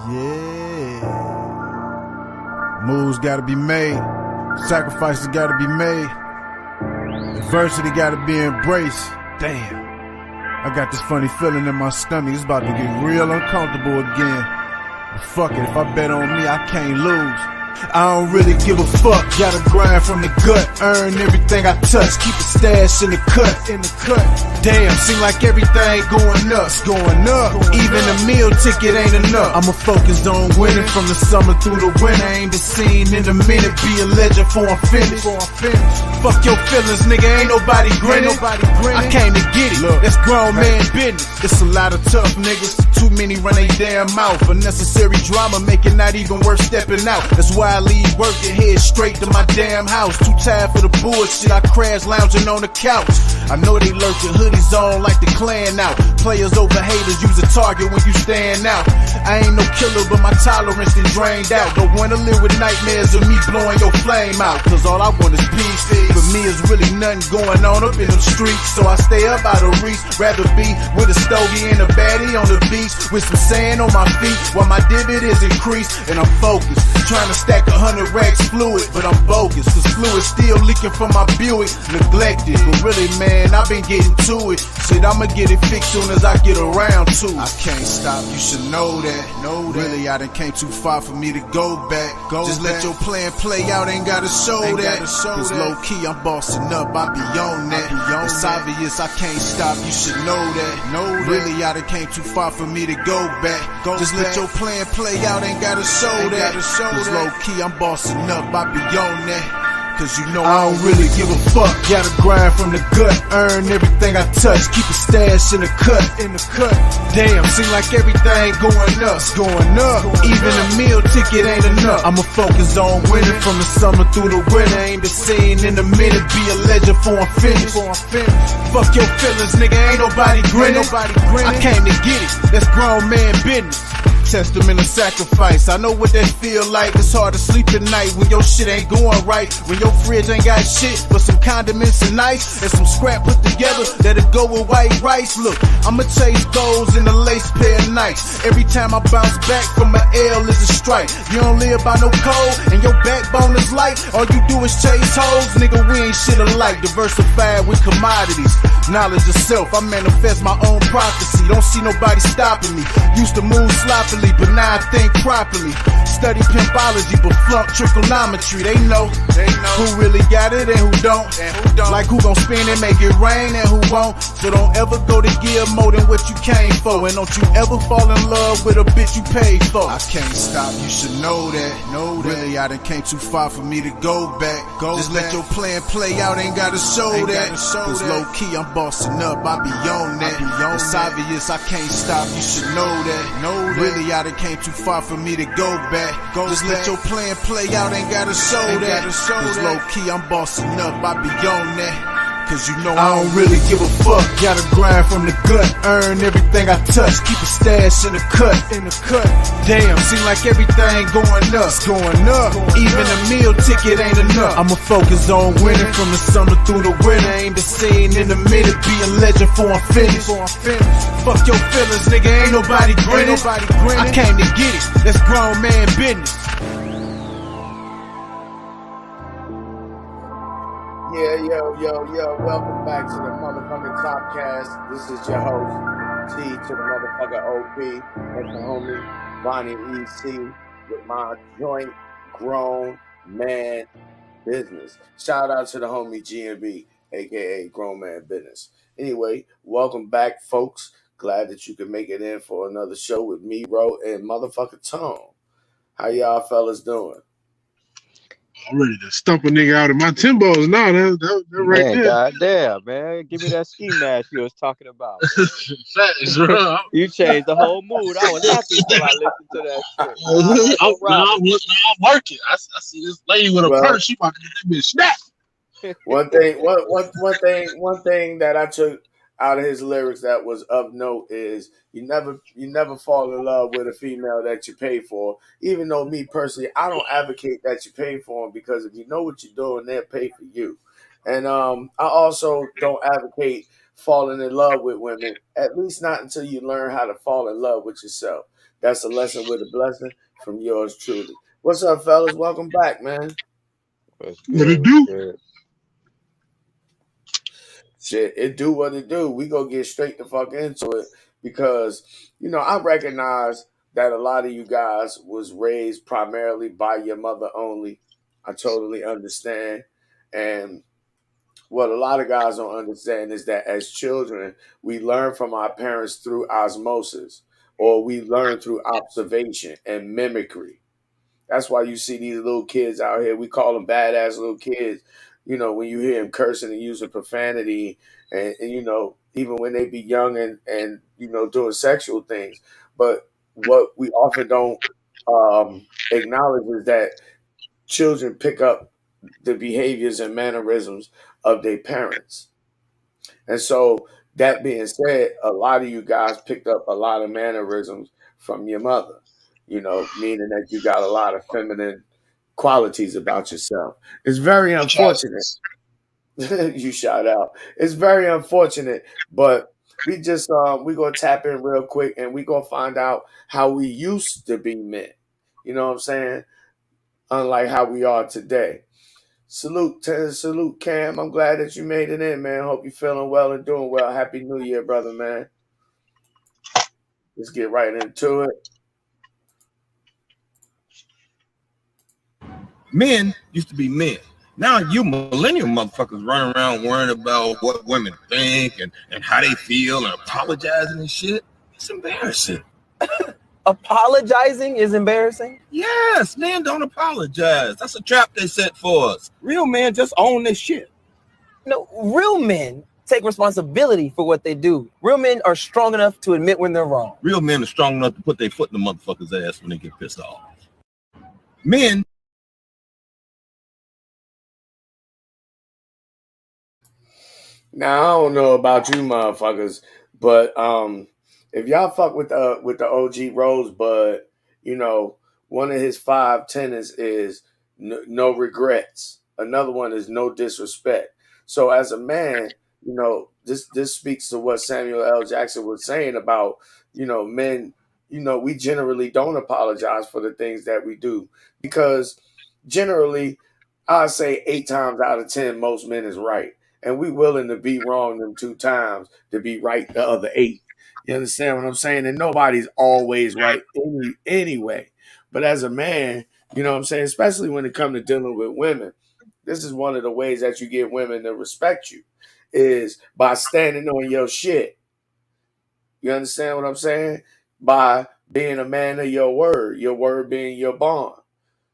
Yeah. Moves gotta be made. Sacrifices gotta be made. Adversity gotta be embraced. Damn. I got this funny feeling in my stomach. It's about to get real uncomfortable again. But fuck it, if I bet on me, I can't lose. I don't really give a fuck. Gotta grind from the gut, earn everything I touch. Keep a stash in the cut. Damn, seem like everything going up. Even a meal ticket ain't enough. I'ma focus on winning from the summer through the winter. Ain't been seen in a minute. Be a legend for I'm finished. Fuck your feelings, nigga. Ain't nobody grinning. I came to get it. That's grown man business. It's a lot of tough niggas. Too many run they damn mouth. Unnecessary drama make it not even worth stepping out. That's why I leave work and head straight to my damn house. Too tired for the bullshit, I crash lounging on the couch. I know they lurking, hoodies on like the clan out. Players over haters, use a target when you stand out. I ain't no killer, but my tolerance is drained out. Don't wanna live with nightmares of me blowing your flame out. Cause all I want is peace. For me is really nothing going on up in them streets. So I stay up out of reach. Rather be with a stogie and a baddie on the beach. With some sand on my feet while my dividends increase. And I'm focused, trying to stack 100 racks fluid, but I'm bogus. Cause fluid still leaking from my Buick. Neglected, but really man, I've been getting to it. Shit, I'ma get it fixed soon as I get around to it. I can't stop, you should know that. Really, I done came too far for me to go back. Just let your plan play out, ain't gotta show that. Cause low key, I'm bossing up, I be on that. It's obvious, I can't stop, you should know that. Really, I done came too far for me to go back. Just let your plan play out, ain't gotta show that. Cause low key, I'm bossing up, I be on that. Cause you know I don't really give a fuck. Gotta grind from the gut, earn everything I touch. Keep a stash in the cut. Damn, seem like everything going up. Even a meal ticket ain't enough. I'ma focus on winning from the summer through the winter. Ain't been seen in a minute. Be a legend for I'm finished. Fuck your feelings, nigga. Ain't nobody grinning. I came to get it. That's grown man business. Testament of sacrifice. I know what that feel like. It's hard to sleep at night when your shit ain't going right. When your fridge ain't got shit but some condiments and ice and some scrap put together that'll go with white rice. Look, I'ma chase goals in a lace pair of nights. Every time I bounce back from my L is a strike. You don't live by no code and your backbone is light. All you do is chase hoes, nigga. We ain't shit alike. Diversified with commodities. Knowledge of self, I manifest my own prophecy. Don't see nobody stopping me. Used to move sloppily, but now I think properly. Study pimpology, but flunk trigonometry. They know who really got it and who don't. Like who gon' spin and make it rain and who won't. So don't ever go to give more than what you came for. And don't you ever fall in love with a bitch you paid for. I can't stop, you should know that. Really, I done came too far for me to go back. Just let your plan play out, ain't gotta show that. Cause low key, I'm bossing up, I be on that. It's obvious, I can't stop, you should know that. Really, I done came too far for me to go back. Just let your plan play out, ain't gotta show that. Cause low key, I'm bossing up, I be on that. Cause you know I don't really give a fuck. Gotta grind from the gut, earn everything I touch. Keep a stash in the cut. Damn, seem like everything going up. Even a meal ticket ain't enough. I'ma focus on winning from the summer through the winter. Ain't been seen in a minute. Be a legend for I'm finished. Fuck your feelings, nigga. Ain't nobody grinning. I came to get it. That's grown man business. Yeah, yo, welcome back to the motherfucking Topcast. This is your host, T to the motherfucking OP. That's the homie, Bonnie EC, with my joint grown man business. Shout out to the homie GNB, aka Grown Man Business. Anyway, welcome back, folks. Glad that you can make it in for another show with me, Ro, and motherfucking Tone. How y'all fellas doing? I'm ready to stump a nigga out of my Timbos now. They're right Man, there. goddamn, man. Give me that ski mask you was talking about. Facts, bro. You changed the whole mood. I was happy until I listened to that shit. I'm working. I see this lady with a purse. She about to get that bitch snapped. One thing that I took out of his lyrics that was of note is you never fall in love with a female that you pay for. Even though me personally, I don't advocate that you pay for them, because if you know what you're doing, they'll pay for you. And I also don't advocate falling in love with women, at least not until you learn how to fall in love with yourself. That's a lesson with a blessing from yours truly. What's up, fellas? Welcome back, man. What's What good? it What's do? good? Shit, it do what it do. We go get straight the fuck into it because I recognize that a lot of you guys was raised primarily by your mother only. I totally understand, and what a lot of guys don't understand is that as children, we learn from our parents through osmosis, or we learn through observation and mimicry. That's why you see these little kids out here. We call them badass little kids. When you hear them cursing and using profanity, and even when they be young and doing sexual things. But what we often don't acknowledge is that children pick up the behaviors and mannerisms of their parents. And so, that being said, a lot of you guys picked up a lot of mannerisms from your mother, meaning that you got a lot of feminine qualities about yourself. It's very Bitch unfortunate. asses. You shout out. It's very unfortunate, but we just we gonna tap in real quick and we gonna find out how we used to be men. You know what I'm saying? Unlike how we are today. Salute, Cam. I'm glad that you made it in, man. Hope you're feeling well and doing well. Happy New Year, brother, man. Let's get right into it. Men used to be men. Now you millennial motherfuckers running around worrying about what women think and how they feel and apologizing and shit. It's embarrassing. Apologizing is embarrassing? Yes, men don't apologize. That's a trap they set for us. Real men just own this shit. No, real men take responsibility for what they do. Real men are strong enough to admit when they're wrong. Real men are strong enough to put their foot in the motherfucker's ass when they get pissed off. Men. Now I don't know about you motherfuckers, but if y'all fuck with the OG Rosebud, one of his 5 tenets is no regrets. Another one is no disrespect. So as a man, this speaks to what Samuel L. Jackson was saying about men. We generally don't apologize for the things that we do because generally, I say 8 times out of 10, most men is right, and we willing to be wrong them 2 times to be right the other 8. You understand what I'm saying? And nobody's always right anyway. But as a man, you know what I'm saying, especially when it comes to dealing with women, this is one of the ways that you get women to respect you is by standing on your shit. You understand what I'm saying? By being a man of your word being your bond.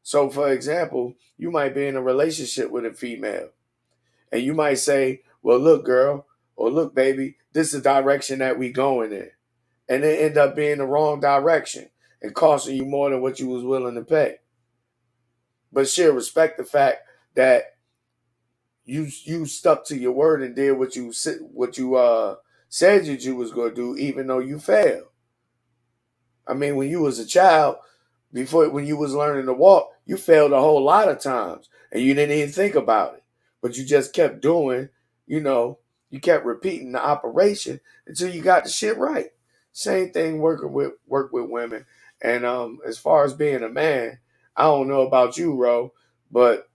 So, for example, you might be in a relationship with a female, and you might say, "Well, look, girl, or look, baby, this is the direction that we going in," and it end up being the wrong direction and costing you more than what you was willing to pay. But she'll respect the fact that you stuck to your word and did what you said that you was going to do, even though you failed. I mean, when you was a child, when you was learning to walk, you failed a whole lot of times and you didn't even think about it. But you just kept doing, you kept repeating the operation until you got the shit right. Same thing work with women. And as far as being a man, I don't know about you, Ro, but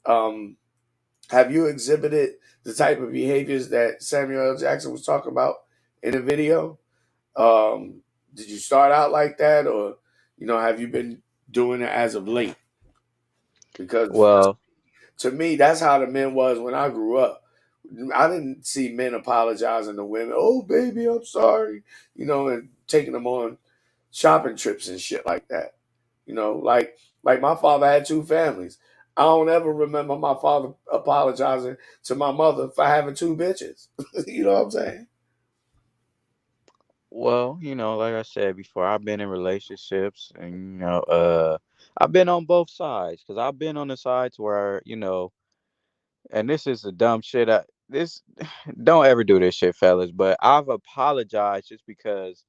have you exhibited the type of behaviors that Samuel L. Jackson was talking about in the video? Did you start out like that, or have you been doing it as of late? Because Well, to me, that's how the men was when I grew up. I didn't see men apologizing to women. Oh, baby, I'm sorry, and taking them on shopping trips and shit like that. Like my father had 2 families. I don't ever remember my father apologizing to my mother for having 2 bitches. You know what I'm saying? like I said before, I've been in relationships and I've been on both sides because I've been on the sides where, and this is the dumb shit. This don't ever do this shit, fellas, but I've apologized just because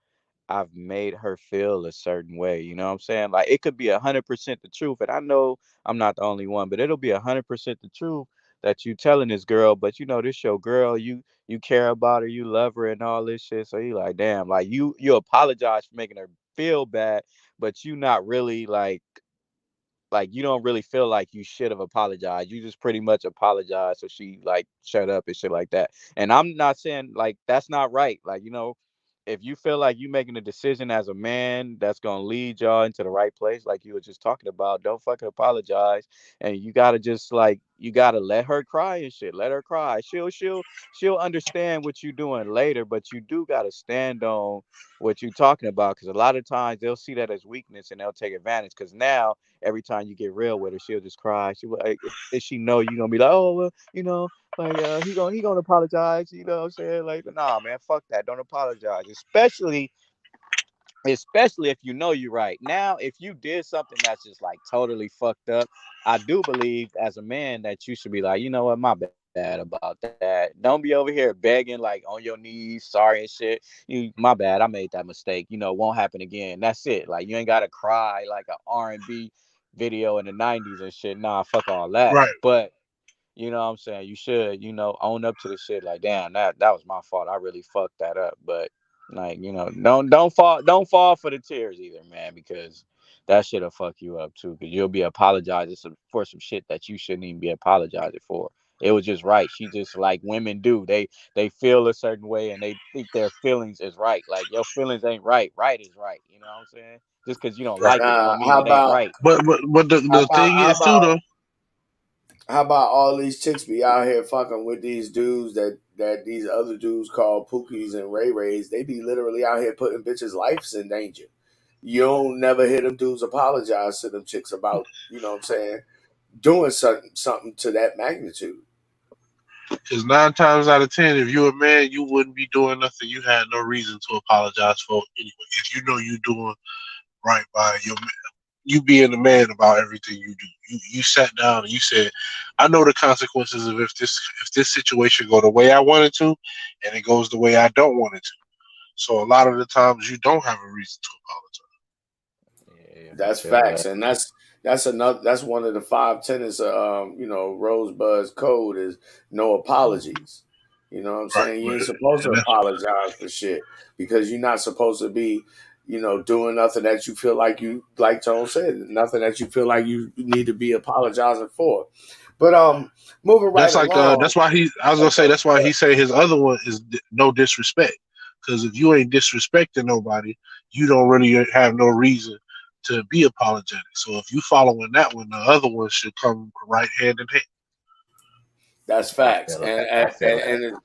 I've made her feel a certain way. You know what I'm saying? Like it could be 100% the truth, and I know I'm not the only one, but it'll be 100% the truth that you telling this girl. But this your girl. You care about her, you love her, and all this shit. So you like, damn, like you apologize for making her feel bad, but you not really like you don't really feel like you should have apologized. You just pretty much apologize so she like shut up and shit like that. And I'm not saying like that's not right. Like, you know, if you feel like you making a decision as a man that's gonna lead y'all into the right place, like you were just talking about, don't fucking apologize. And you gotta just like you gotta let her cry and shit. Let her cry. She'll understand what you're doing later, but you do gotta stand on what you're talking about, because a lot of times they'll see that as weakness and they'll take advantage. Because now every time you get real with her, she'll just cry. She like if she know you're gonna be like, oh well, you know, like he gonna apologize, you know what I'm saying? Like, nah, man, fuck that. Don't apologize. Especially if you know you're right. Now, if you did something that's just like totally fucked up, I do believe as a man that you should be like, you know what, my bad about that. Don't be over here begging like on your knees, sorry and shit. My bad, I made that mistake. You know, won't happen again. That's it. Like you ain't gotta cry like an R&B video in the 90s and shit. Nah, fuck all that. Right. But you know what I'm saying? You should, you know, own up to the shit. Like, damn, that was my fault. I really fucked that up. But like, you know, don't fall for the tears either, man, because that shit'll fuck you up too. Because you'll be apologizing for some shit that you shouldn't even be apologizing for. It was just right. She just like women do. They feel a certain way and they think their feelings is right. Like your feelings ain't right. Right is right. You know what I'm saying? Just because you don't like it don't mean How it ain't about right. But the thing how is too about though. how about all these chicks be out here fucking with these dudes that these other dudes call Pookies and Ray Rays? They be literally out here putting bitches' lives in danger. You don't never hear them dudes apologize to them chicks about, you know what I'm saying, doing something to that magnitude. Because 9 times out of 10, if you're a man, you wouldn't be doing nothing you had no reason to apologize for anyway. If you know you're doing right by your man, you being a man about everything you do. You sat down and you said, I know the consequences of if this situation go the way I want it to, and it goes the way I don't want it to. So a lot of the times you don't have a reason to Yeah, I That's feel facts, that. and that's one of the 5 tenets of Rosebud's code is no apologies. You know what I'm apologize. saying? You ain't Right. supposed to And that's apologize for shit because you're not supposed to be, doing nothing that you feel like like Tone said, nothing that you feel like you need to be apologizing for. But moving right That's like along. that's why I was gonna say that's why he say his other one is no disrespect. Because if you ain't disrespecting nobody, you don't really have no reason to be apologetic. So if you following that one, the other one should come right hand in hand. That's I facts, feel that. I feel that. and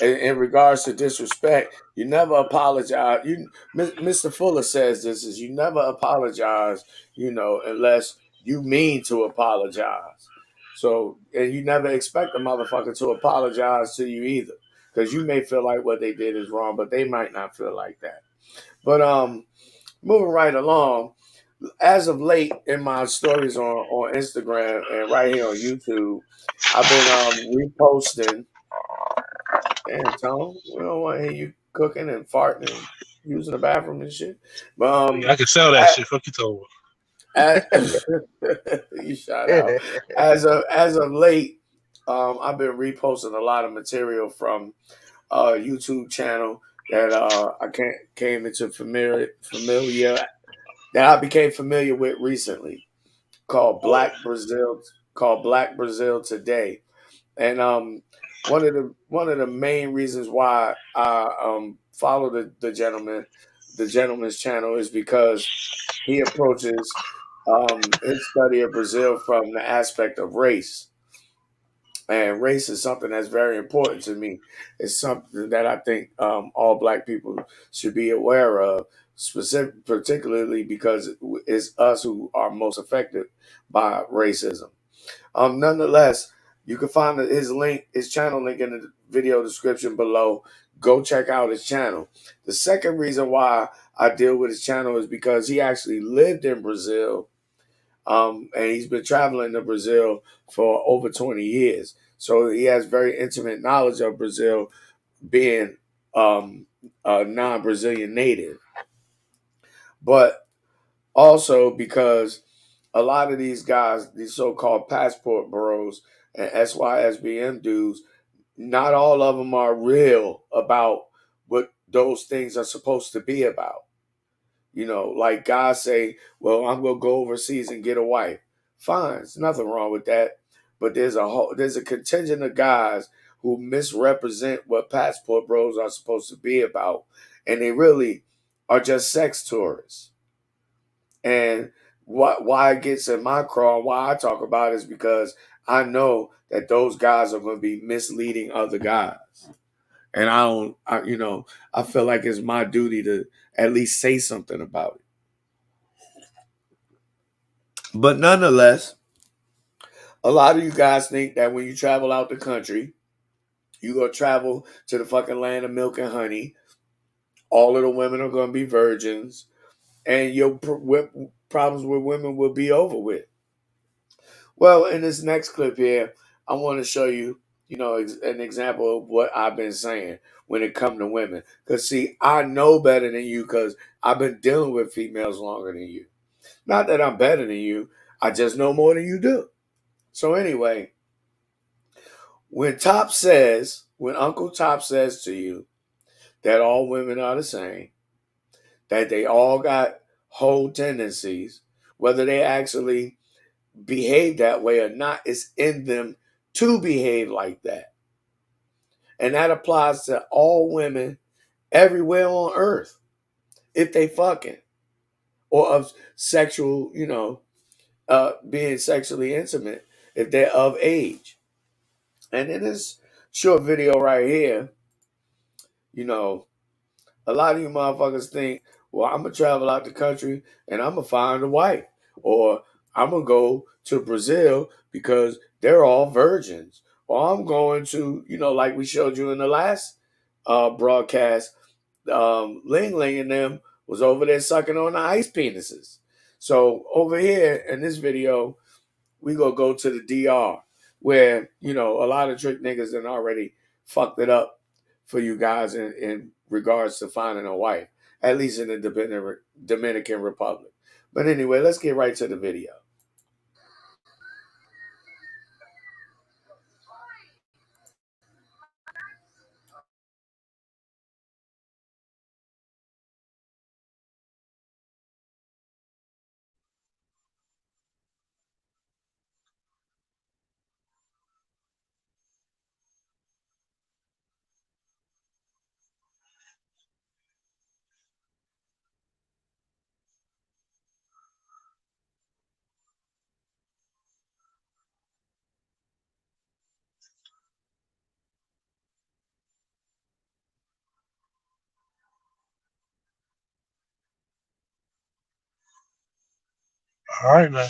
in regards to disrespect, you never apologize. Mr. Fuller says this is you never apologize, unless you mean to apologize. So, and you never expect a motherfucker to apologize to you either, because you may feel like what they did is wrong, but they might not feel like that. But moving right along, as of late in my stories on Instagram and right here on YouTube, I've been reposting. Damn, Tone, we don't want to hear you cooking and farting and using the bathroom and shit. But I can sell that shit. Fuck you, told. you shout out. As of late, I've been reposting a lot of material from YouTube channel that came into familiar that I became familiar with recently, called Black Brazil Today. And one of the main reasons why I follow the gentleman's channel is because he approaches his study of Brazil from the aspect of race. And race is something that's very important to me. It's something that I think all Black people should be aware of, particularly because it's us who are most affected by racism. Nonetheless, you can find his channel link in the video description below. Go check out his channel. The second reason why I deal with his channel is because he actually lived in Brazil, and he's been traveling to Brazil for over 20 years. So he has very intimate knowledge of Brazil, being a non-Brazilian native. But also because a lot of these guys, these so-called passport bros and SYSBM dudes, not all of them are real about what those things are supposed to be about. You know, like guys say, well, I'm gonna go overseas and get a wife. Fine, there's nothing wrong with that. But there's a contingent of guys who misrepresent what passport bros are supposed to be about, and they really are just sex tourists. And why it gets in my craw, why I talk about it is because I know that those guys are going to be misleading other guys, and I feel like it's my duty to at least say something about it. But nonetheless, a lot of you guys think that when you travel out the country, you go travel to the fucking land of milk and honey. All of the women are going to be virgins, and your problems with women will be over with. Well, in this next clip here, I want to show you, an example of what I've been saying when it comes to women. Because, see, I know better than you because I've been dealing with females longer than you. Not that I'm better than you. I just know more than you do. So anyway, when Uncle Top says to you that all women are the same, that they all got whole tendencies, whether they actually behave that way or not, it's in them to behave like that. And that applies to all women everywhere on earth, if they fucking, or of sexual, being sexually intimate, if they're of age. And in this short video right here, a lot of you motherfuckers think, well, I'm going to travel out the country and I'm going to find a wife. Or I'm going to go to Brazil because they're all virgins. Or I'm going to, like we showed you in the last broadcast, Ling Ling and them was over there sucking on the ice penises. So over here in this video, we going to go to the DR where, a lot of trick niggas have already fucked it up for you guys in regards to finding a wife, at least in the Dominican Republic. But anyway, let's get right to the video. All right, now.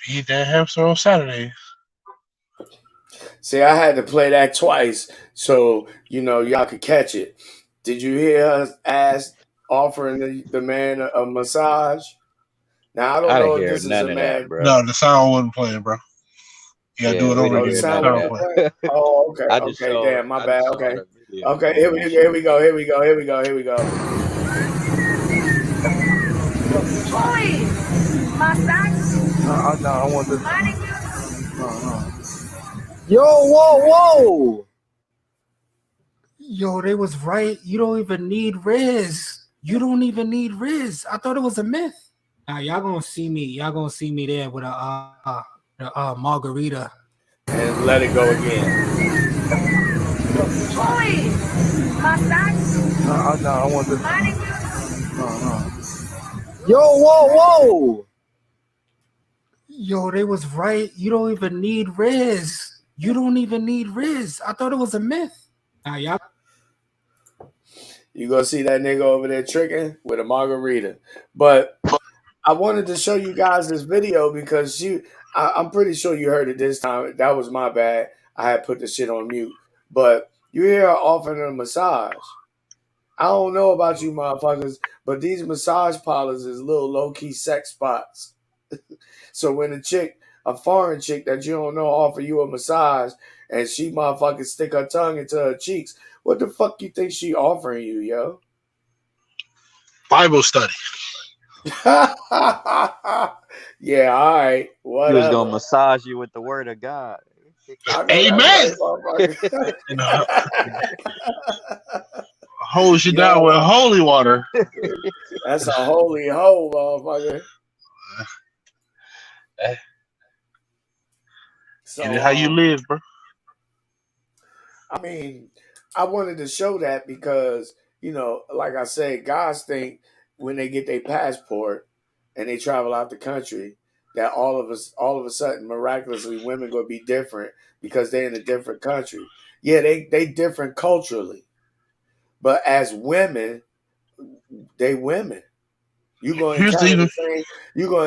Feed that hamster on Saturday. See, I had to play that twice so, y'all could catch it. Did you hear us offering the man a massage? Now, I don't I didn't know if hear this is none a of that, man. bro. No, the sound wasn't playing, bro. You gotta do it we over didn't again. hear The sound none of wasn't that. playing? Oh, okay. I just Okay, saw. damn, my I bad. just saw Okay. the video. Okay, on here YouTube. we go. Here we go. Oi! Massage? No, I want this. Yo, whoa. Yo, they was right. You don't even need Riz. I thought it was a myth. Now y'all gonna see me there with a margarita. And let it go again. Oi! Massage? No, I want this. Yo, whoa. Yo, they was right. You don't even need Riz. I thought it was a myth. Now y'all. You gonna see that nigga over there tricking with a margarita. But I wanted to show you guys this video because I'm pretty sure you heard it this time. That was my bad. I had put the shit on mute. But you hear her offering a massage. I don't know about you motherfuckers, but these massage parlors is little low-key sex spots. So when a foreign chick that you don't know offer you a massage and she motherfucking stick her tongue into her cheeks, what the fuck you think she offering you, yo? Bible study. Yeah, all right. He was Whatever. gonna massage you with the word of God. I know Amen. that's right, Holds you down with holy water. That's a holy hoe, motherfucker. So, how you live, bro? I mean, I wanted to show that because, like I said, guys think when they get their passport and they travel out the country that all of a sudden, miraculously, women gonna be different because they're in a different country. Yeah, they different culturally, but as women, they women. You're gonna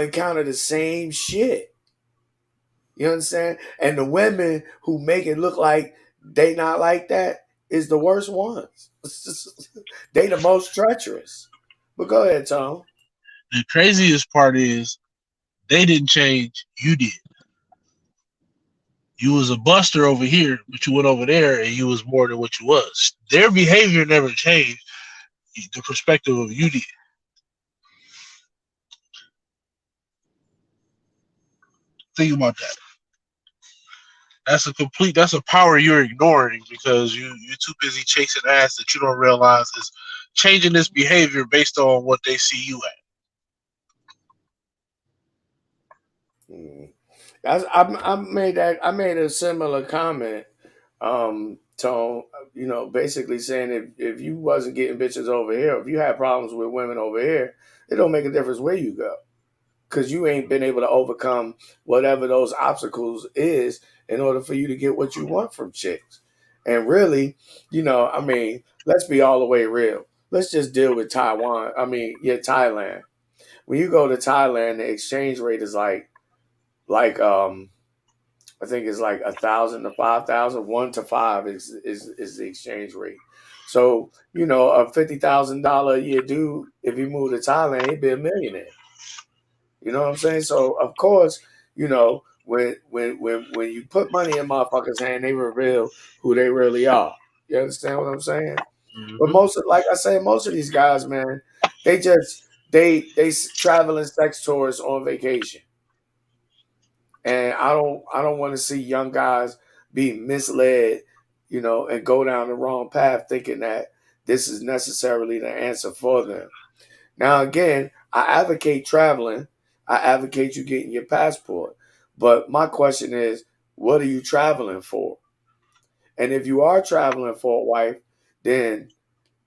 encounter the same shit. You understand? And the women who make it look like they not like that is the worst ones. They the most treacherous. But go ahead, Tom. The craziest part is they didn't change. You did. You was a buster over here, but you went over there and you was more than what you was. Their behavior never changed. The perspective of you did. Think about that. That's a power you're ignoring because you're too busy chasing ass that you don't realize is changing this behavior based on what they see you at. I made a similar comment, Tone, basically saying if you wasn't getting bitches over here, if you had problems with women over here, it don't make a difference where you go. Because you ain't been able to overcome whatever those obstacles is in order for you to get what you want from chicks. And really, let's be all the way real. Let's just deal with Thailand. When you go to Thailand, the exchange rate is like I think it's like 1,000 to 5,000. 1 to 5 is the exchange rate. So a $50,000 a year dude, if he moved to Thailand, he'd be a millionaire. You know what I'm saying? So of course, when you put money in motherfuckers' hand, they reveal who they really are. You understand what I'm saying? at. But most of these guys, man, they travel in sex tours on vacation. And I don't want to see young guys be misled, and go down the wrong path thinking that this is necessarily the answer for them. Now again, I advocate traveling. I advocate you getting your passport. But my question is, what are you traveling for? And if you are traveling for a wife, then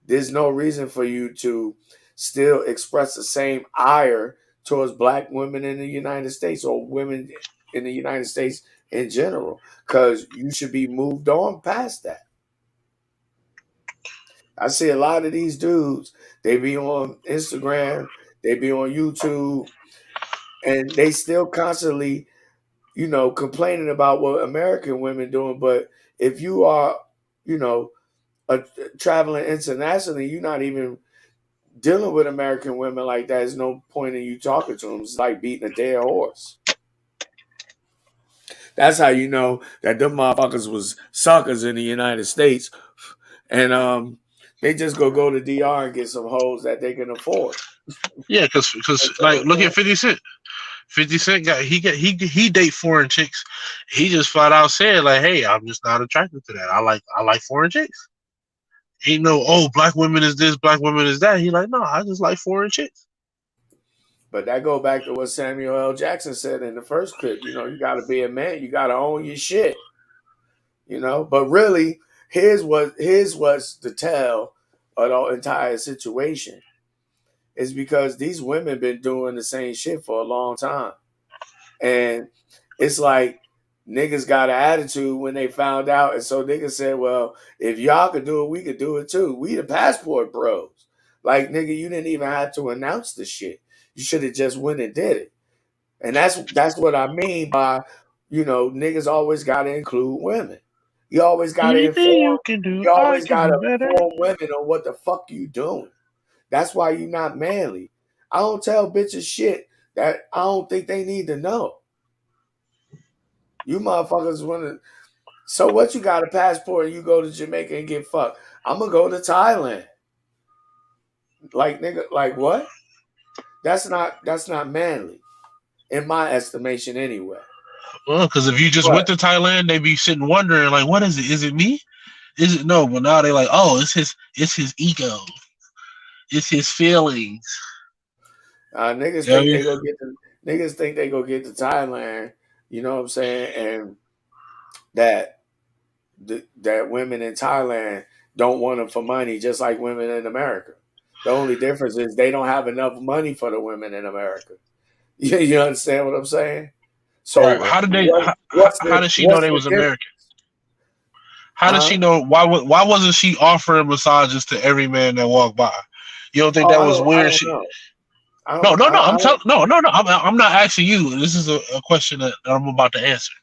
there's no reason for you to still express the same ire towards black women in the United States or women in the United States in general, because you should be moved on past that. I see a lot of these dudes, they be on Instagram, they be on YouTube, and they still constantly, complaining about what American women doing. But if you are, traveling internationally, you're not even dealing with American women like that. There's no point in you talking to them. It's like beating a dead horse. That's how you know that them motherfuckers was suckers in the United States, and they just go to DR and get some hoes that they can afford. Yeah, because like look at 50 Cent. 50 Cent he date foreign chicks. He just flat out said like, "Hey, I'm just not attracted to that. I like foreign chicks." Ain't no black women is this, black women is that. He like, no, I just like foreign chicks. But that go back to what Samuel L. Jackson said in the first clip. You got to be a man. You got to own your shit. But really, here's what's the tell of the entire situation. Is because these women been doing the same shit for a long time. And it's like niggas got an attitude when they found out. And so niggas said, well, if y'all could do it, we could do it too. We the passport bros. Like, nigga, you didn't even have to announce the shit. You should have just went and did it. And that's what I mean by, niggas always got to include women. You always got to inform. You always got to inform women on what the fuck you doing. That's why you're not manly. I don't tell bitches shit that I don't think they need to know. You motherfuckers want to. So what? You got a passport and you go to Jamaica and get fucked. I'm gonna go to Thailand. Like, nigga, like what? That's not manly, in my estimation, anyway. Well, because if you just went to Thailand, they be sitting wondering like, what is it? Is it me? Is it no? But now they like, oh, it's his ego. It's his feelings. Niggas Yeah, think they go get to niggas think they go get to Thailand. You know what I'm saying? And that that women in Thailand don't want them for money, just like women in America. The only difference is they don't have enough money for the women in America. You understand what I'm saying? right. So How did they? How did she know what's they the was difference? American? How did she know? Why wasn't she offering massages to every man that walked by? You don't think Oh, that was I weird? don't know. No. I don't. I'm not asking you. This is a question that I'm about to answer.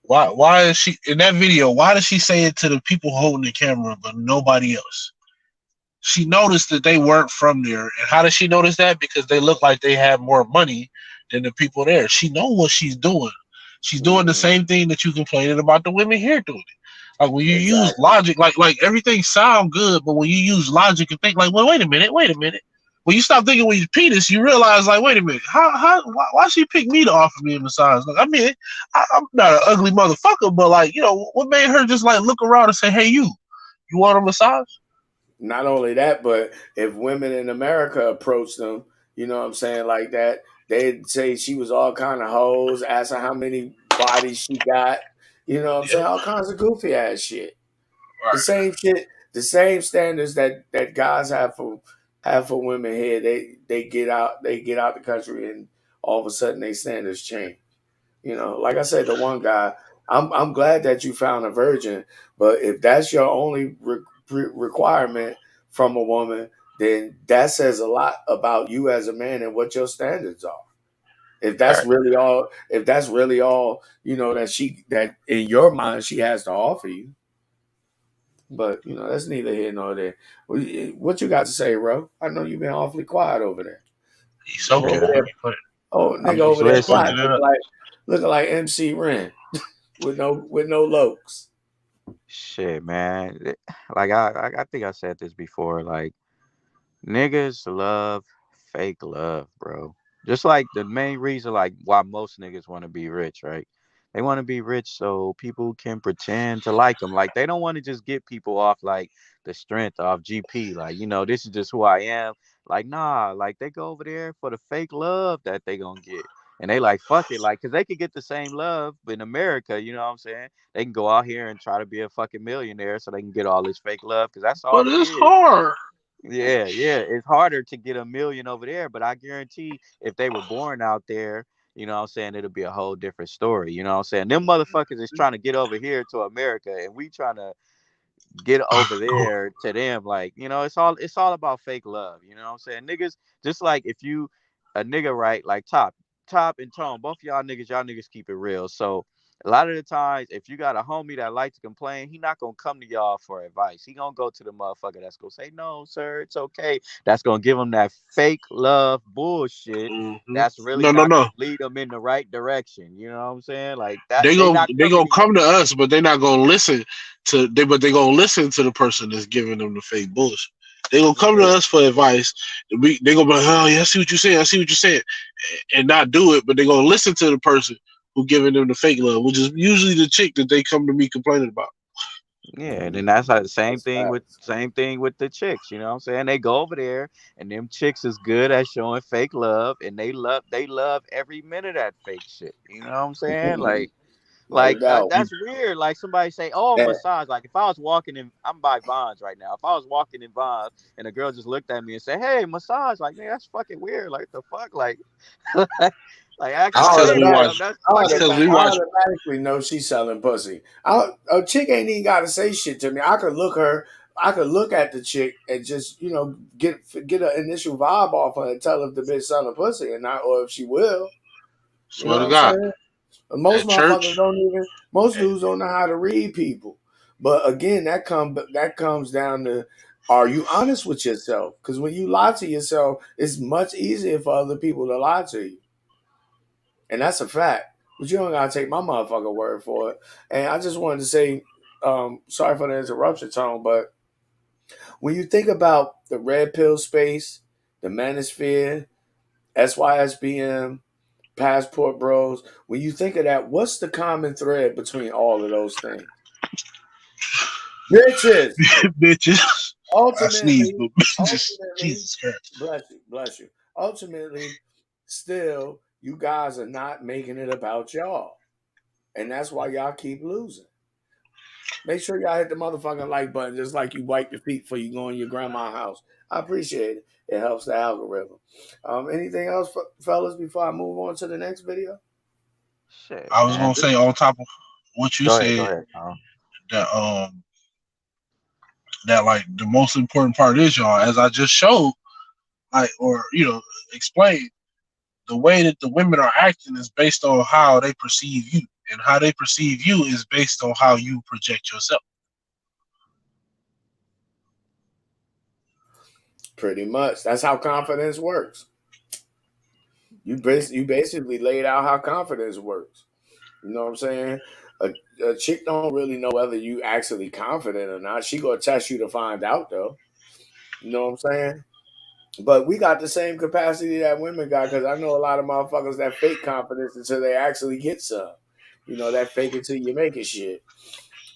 Why is she in that video? Why does she say it to the people holding the camera but nobody else? She noticed that they weren't from there, and how did she notice that? Because they look like they have more money than the people there. She knows what she's doing. She's doing the same thing that you complaining about the women here doing. Like when you use Exactly. logic, like everything sound good, but when you use logic and think like, well, wait a minute. When you stop thinking with your penis, you realize like, wait a minute, why she pick me to offer me a massage? Like, I mean, I'm not an ugly motherfucker, but like, what made her just like look around and say, hey, you want a massage? Not only that, but if women in America approach them, you know what I'm saying, like that, they'd say she was all kind of hoes, ask her how many bodies she got, you know what I'm saying, all kinds of goofy ass shit. The Right. same shit, the same standards that guys have for women here. They get out the country, and all of a sudden their standards change. Like I said, the one guy, I'm glad that you found a virgin, but if that's your only requirement from a woman, then that says a lot about you as a man and what your standards are. If that's Right. really all, that in your mind she has to offer you. But that's neither here nor there. What you got to say, bro? I know you've been awfully quiet over there. He's Nigga soaking over it. there, I'm nigga just over there Soaking plotting, listening. it up. looking like MC Ren with no lokes. Shit, man. Like I think I said this before. Like niggas love fake love, bro. Just like the main reason, like why most niggas want to be rich, right? They want to be rich so people can pretend to like them. Like they don't want to just get people off like the strength off GP. Like this is just who I am. Like nah, like they go over there for the fake love that they gonna get. And they like fuck it, like, cause they could get the same love in America. You know what I'm saying? They can go out here and try to be a fucking millionaire so they can get all this fake love, cause that's all But it it's is. hard. Yeah, yeah. It's harder to get a million over there, but I guarantee if they were born out there, what I'm saying, it'll be a whole different story. You know what I'm saying? Them motherfuckers is trying to get over here to America and we trying to get over there to them. Like, it's all about fake love. You know what I'm saying? Niggas, just like if you a nigga, right, like top and Tone, both y'all niggas keep it real. So a lot of the times, if you got a homie that likes to complain, he not gonna come to y'all for advice. He gonna go to the motherfucker that's gonna say, "No, sir, it's okay." That's gonna give him that fake love bullshit. Mm-hmm. That's really No, no, not no. gonna lead them in the right direction. You know what I'm saying? Like that, They they go not they coming gonna to come you. to us, but they're not gonna listen but they gonna listen to the person that's giving them the fake bullshit. They gonna come to us for advice. They gonna be like, oh yeah, I see what you're saying. I see what you're saying, and not do it. But they gonna listen to the person who giving them the fake love, which is usually the chick that they come to me complaining about. Yeah, and then that's like the That's facts. same thing with the chicks, you know what I'm saying? They go over there and them chicks is good at showing fake love and they love every minute of that fake shit. You know what I'm saying? Like No doubt. that's weird. Like somebody say, "Oh, That, massage." Like if I was walking in, I'm by Vons right now. If I was walking in Vons and a girl just looked at me and said, "Hey, massage," like, man, that's fucking weird. Like the fuck, like, like I That's actually, because we hey, automatic, watch. that's That's fucking because we I watch. automatically know she's selling pussy. A chick ain't even got to say shit to me. I could look at the chick and just get an initial vibe off her and tell if the bitch selling pussy or not, or if she will. You know Swear what to I'm God, saying? Most at motherfuckers church. don't even. Most dudes don't know how to read people. But again, that comes down to, are you honest with yourself? Because when you lie to yourself, it's much easier for other people to lie to you, and that's a fact. But you don't gotta take my motherfucking word for it. And I just wanted to say, sorry for the interruption, Tone, but when you think about the red pill space, the manosphere, SYSBM, Passport Bros. When you think of that, what's the common thread between all of those things? Bitches. Bitches. I sneeze, Ultimately, but just ultimately, Jesus Christ. bless you. ultimately, still, you guys are not making it about y'all. And that's why y'all keep losing. Make sure y'all hit the motherfucking like button just like you wipe your feet before you go in your grandma's house. I appreciate it. It helps the algorithm. Anything else, fellas, before I move on to the next video? Shit, I was man. gonna say on top of what you Go said ahead. Tom. that like the most important part is, y'all, as I just showed, like, or explained, the way that the women are acting is based on how they perceive you, and how they perceive you is based on how you project yourself. Pretty much. That's how confidence works. You basically laid out how confidence works. You know what I'm saying? A chick don't really know whether you actually confident or not. She gonna test you to find out, though. You know what I'm saying? But we got the same capacity that women got, because I know a lot of motherfuckers that fake confidence until they actually get some. You know, that fake it till you make it shit.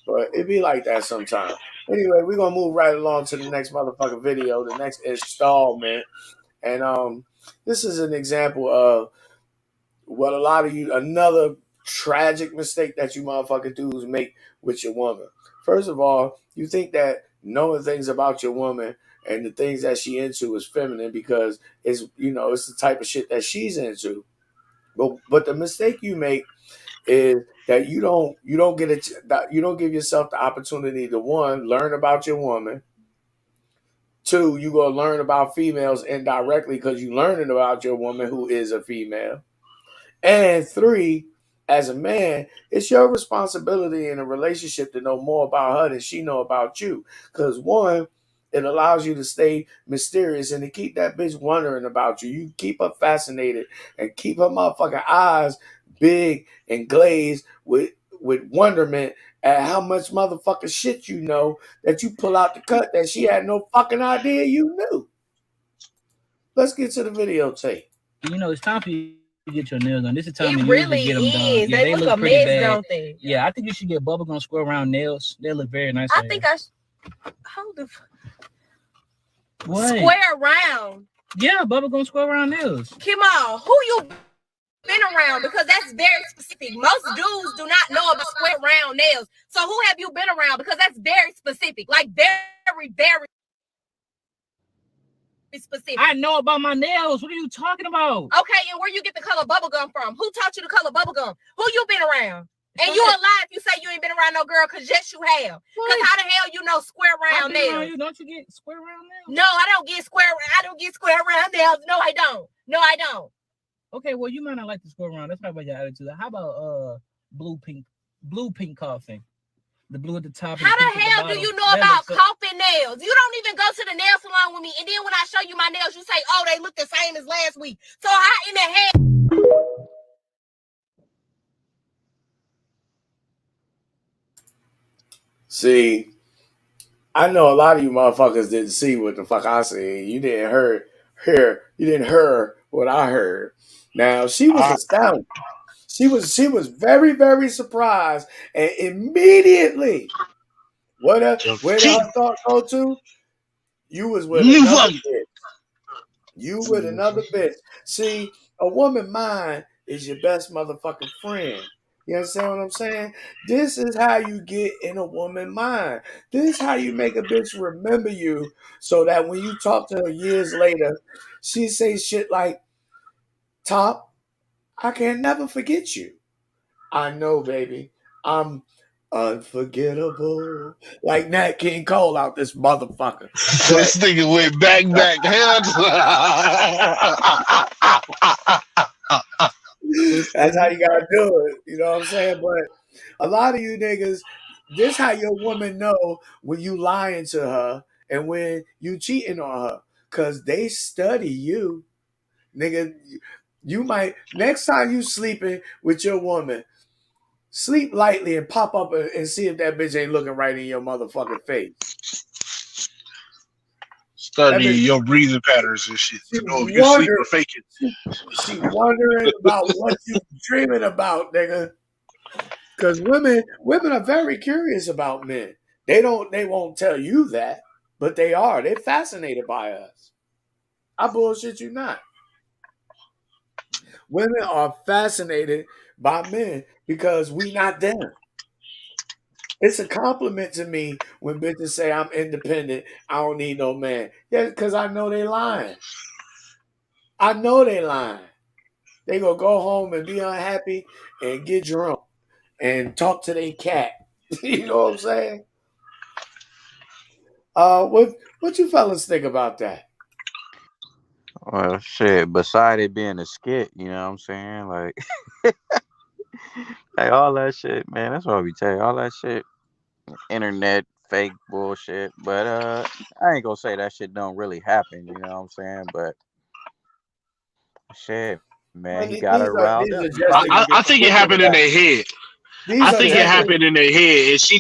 But it be like that sometimes. Anyway, we're gonna move right along to the next motherfucking video, the next installment. And this is an example of what a lot of you, another tragic mistake that you motherfucking dudes make with your woman. First of all, you think that knowing things about your woman and the things that she into is feminine because it's the type of shit that she's into. But the mistake you make is that you don't give yourself the opportunity to, one, learn about your woman. Two, you gonna learn about females indirectly because you learning about your woman who is a female. And three, as a man, it's your responsibility in a relationship to know more about her than she know about you. Because one, it allows you to stay mysterious and to keep that bitch wondering about you. You keep her fascinated and keep her motherfucking eyes big and glazed with wonderment at how much motherfucking shit you know that you pull out the cut that she had no fucking idea you knew. Let's get to the videotape. It's time for you to get your nails done. This is time It to really get them done. is. Yeah, they look a pretty mess, bad. don't they? Yeah, I think you should get bubblegum square round nails. They look very nice. I think I hold the what? Square round. Yeah, bubblegum square round nails. Come on, who you been around? Because that's very specific. Most dudes do not know about square round nails. So who have you been around? Because that's very specific. Like very, very specific. I know about my nails. What are you talking about? Okay, and where you get the color bubblegum from? Who taught you the color bubblegum? Who you been around? And you a lie if you say you ain't been around no girl, because yes, you have. Because how the hell you know square round nails? Don't you get square round nails? No, I don't get square round nails. No, I don't. Okay, well, you might not like the square round. That's probably your attitude. How about blue pink coffin? The blue at the top. How the hell do you know about coffin nails? You don't even go to the nail salon with me, and then when I show you my nails, you say, "Oh, they look the same as last week." So how in the hell? See, I know a lot of you motherfuckers didn't see what the fuck I said. You didn't hear what I heard. Now, she was astounded. She was very, very surprised, and immediately, where did her thought go to? You was with another bitch. You with another bitch. See, a woman mind is your best motherfucking friend. You understand what I'm saying? This is how you get in a woman mind. This is how you make a bitch remember you, so that when you talk to her years later, she say shit like, "Top, I can never forget you." I know, baby. I'm unforgettable. Like Nat King Cole out this motherfucker. This nigga went back. That's how you gotta do it. You know what I'm saying? But a lot of you niggas, this how your woman know when you lying to her and when you cheating on her. Cause they study you. Nigga, you might, next time you sleeping with your woman, sleep lightly and pop up and see if that bitch ain't looking right in your motherfucking face. Study your breathing patterns and shit to know if you're sleeping or faking. She wondering about what you dreaming about, nigga. Because women are very curious about men. They won't tell you that, but they are. They're fascinated by us. I bullshit you not. Women are fascinated by men because we not them. It's a compliment to me when bitches say I'm independent. I don't need no man. Yeah, because I know they lying. I know they lying. They gonna go home and be unhappy and get drunk and talk to their cat. You know what I'm saying? What you fellas think about that? Well, shit. Beside it being a skit, you know what I'm saying? Like, like all that shit, man. That's what we tell you. All that shit, internet fake bullshit. But I ain't gonna say that shit don't really happen. You know what I'm saying? But shit, man, he Well, got her riled up. these He are probably just gonna get I some think it pussy. happened in their head. these I are think it just happened in their head, and she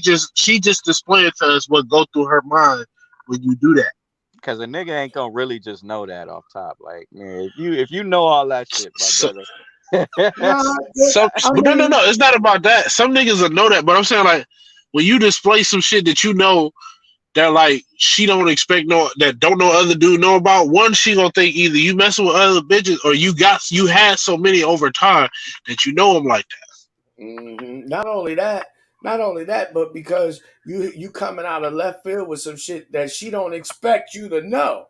just displaying to us what go through her mind when you do that. Cause a nigga ain't gonna really just know that off top. Like, man, if you know all that shit, my So, brother. no. I but no, mean, it's not about that. Some niggas will know that, but I'm saying like when you display some shit that you know that like she don't expect that don't know other dude know about. One, she gonna think either you messing with other bitches or you had so many over time that you know them like that. not only that, but because you coming out of left field with some shit that she don't expect you to know.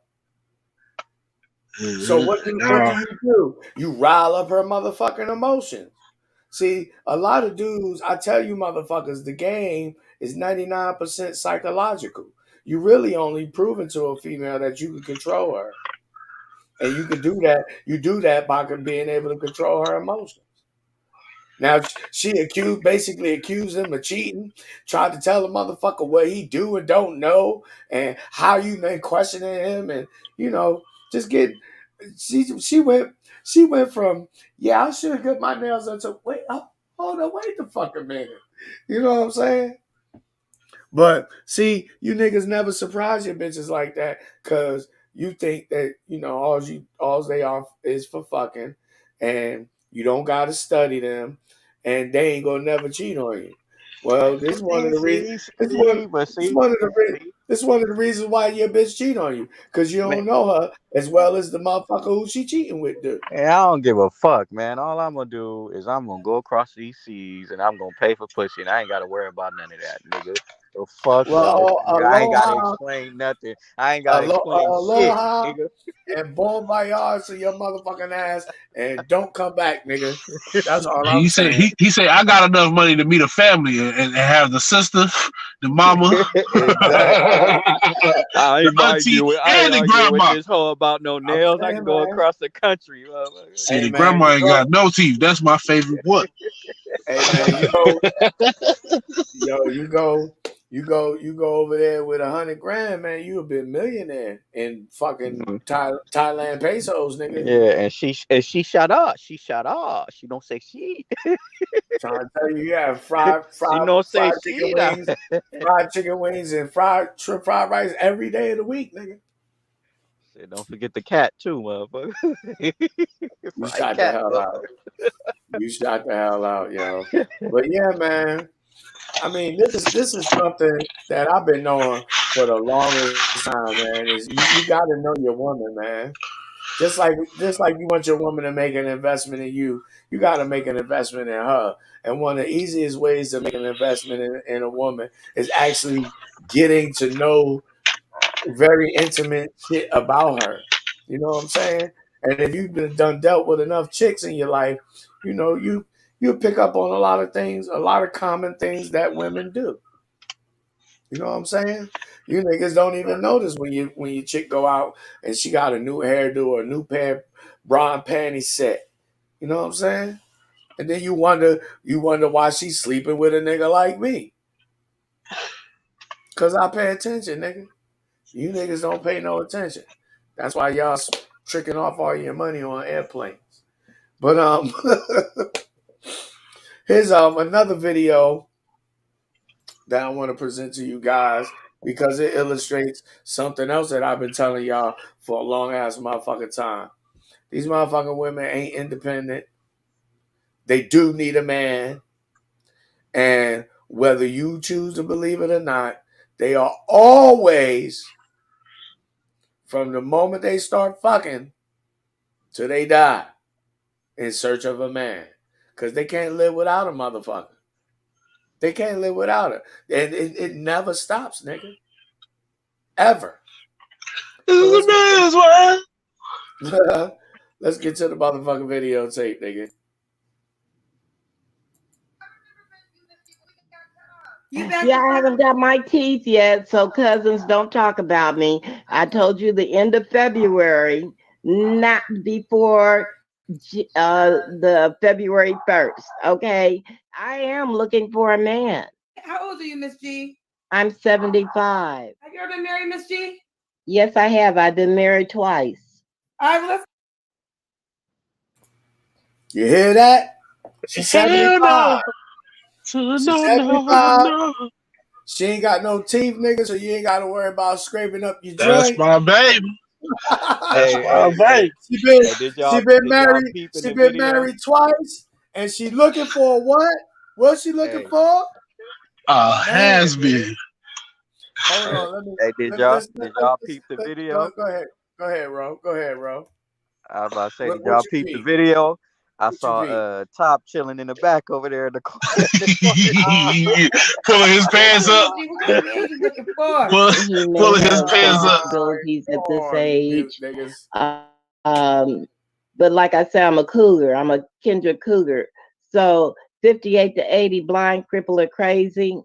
So what do Nah, you do? You rile up her motherfucking emotions. See, a lot of dudes, I tell you motherfuckers, the game is 99% psychological. You really only proving to a female that you can control her. And you can do that. You do that by being able to control her emotions. Now she basically accused him of cheating, tried to tell the motherfucker what he do and don't know, and how you been questioning him, and just get. She went from I should get my nails done to hold on, wait the fucking minute. You know what I'm saying? But see, you niggas never surprise your bitches like that because you think that all they are is for fucking, and you don't gotta study them, and they ain't gonna never cheat on you. Well, this is one of the reasons. See, This is one. see, but This is see, one of the. This is one of the reasons why your bitch cheat on you because you man, don't know her as well as the motherfucker who she cheating with do. man, I don't give a fuck, man. All I'm gonna do is I'm gonna go across these seas and I'm gonna pay for pussy, and I ain't gotta worry about none of that, nigga. The fuck, Well, I ain't gotta aloha, explain nothing. I ain't gotta explain shit, aloha, nigga. and bon voyage to your motherfucking ass, and don't come back, nigga. That's all he I'm said saying. he said I got enough money to meet a family and have the sister, the mama, Exactly. I the ain't auntie, I ain't and the arguing with grandma. this hoe about no I'm nails. I can saying, go man. across the country, motherfucker. See, Hey, the man, grandma ain't got no teeth. That's my favorite one. hey, man, you go. Yo, you go over there with 100 grand, man. You a bit millionaire in fucking Thailand pesos, nigga. Yeah, and she shut up. She shut up. She don't say shit. Trying to tell you, you have She don't say fried chicken shit. wings, and shrimp fried rice every day of the week, nigga. Said, don't forget the cat too, motherfucker. You Fried shot the cat, hell out. motherfucker. You shot the hell out, yo. But yeah, man. I mean, this is something that I've been knowing for the longest time, man. Is you got to know your woman, man. Just like you want your woman to make an investment in you, you got to make an investment in her. And one of the easiest ways to make an investment in a woman is actually getting to know very intimate shit about her. You know what I'm saying? And if you've been done dealt with enough chicks in your life, you pick up on a lot of things, a lot of common things that women do. You know what I'm saying? You niggas don't even notice when your chick go out and she got a new hairdo or a new pair of bra and panty set. You know what I'm saying? And then you wonder why she's sleeping with a nigga like me. Cause I pay attention, nigga. You niggas don't pay no attention. That's why y'all tricking off all your money on airplanes. But here's another video that I want to present to you guys because it illustrates something else that I've been telling y'all for a long ass motherfucking time. These motherfucking women ain't independent. They do need a man. And whether you choose to believe it or not, they are always, from the moment they start fucking till they die, in search of a man. Because they can't live without a motherfucker. They can't live without it. And it never stops, nigga. Ever. This is a man's world. Let's get to the motherfucking videotape, nigga. Yeah, I haven't got my teeth yet, so cousins, don't talk about me. I told you the end of February, not before the February 1st, okay? I am looking for a man. How old are you, Miss G? I'm 75. Have you ever been married, Miss G? Yes, I have. I've been married twice. All right, well, let's. You hear that? She's 75. She's 75. She ain't got no teeth, nigga, so you ain't got to worry about scraping up your That's joint. my baby. That's my baby. She been married twice, and she looking for what? What's she looking for? Has been. Hold on, let me. Hey, did y'all peep the video? Go ahead, Ro. Go ahead, Ro. I was about to say, did y'all peep the video? I saw Top chilling in the back over there in the corner. Pulling his pants up. Pulling his pants up. At this age. But like I said, I'm a cougar. I'm a Kendra cougar. So 58 to 80, blind, crippled, or crazy.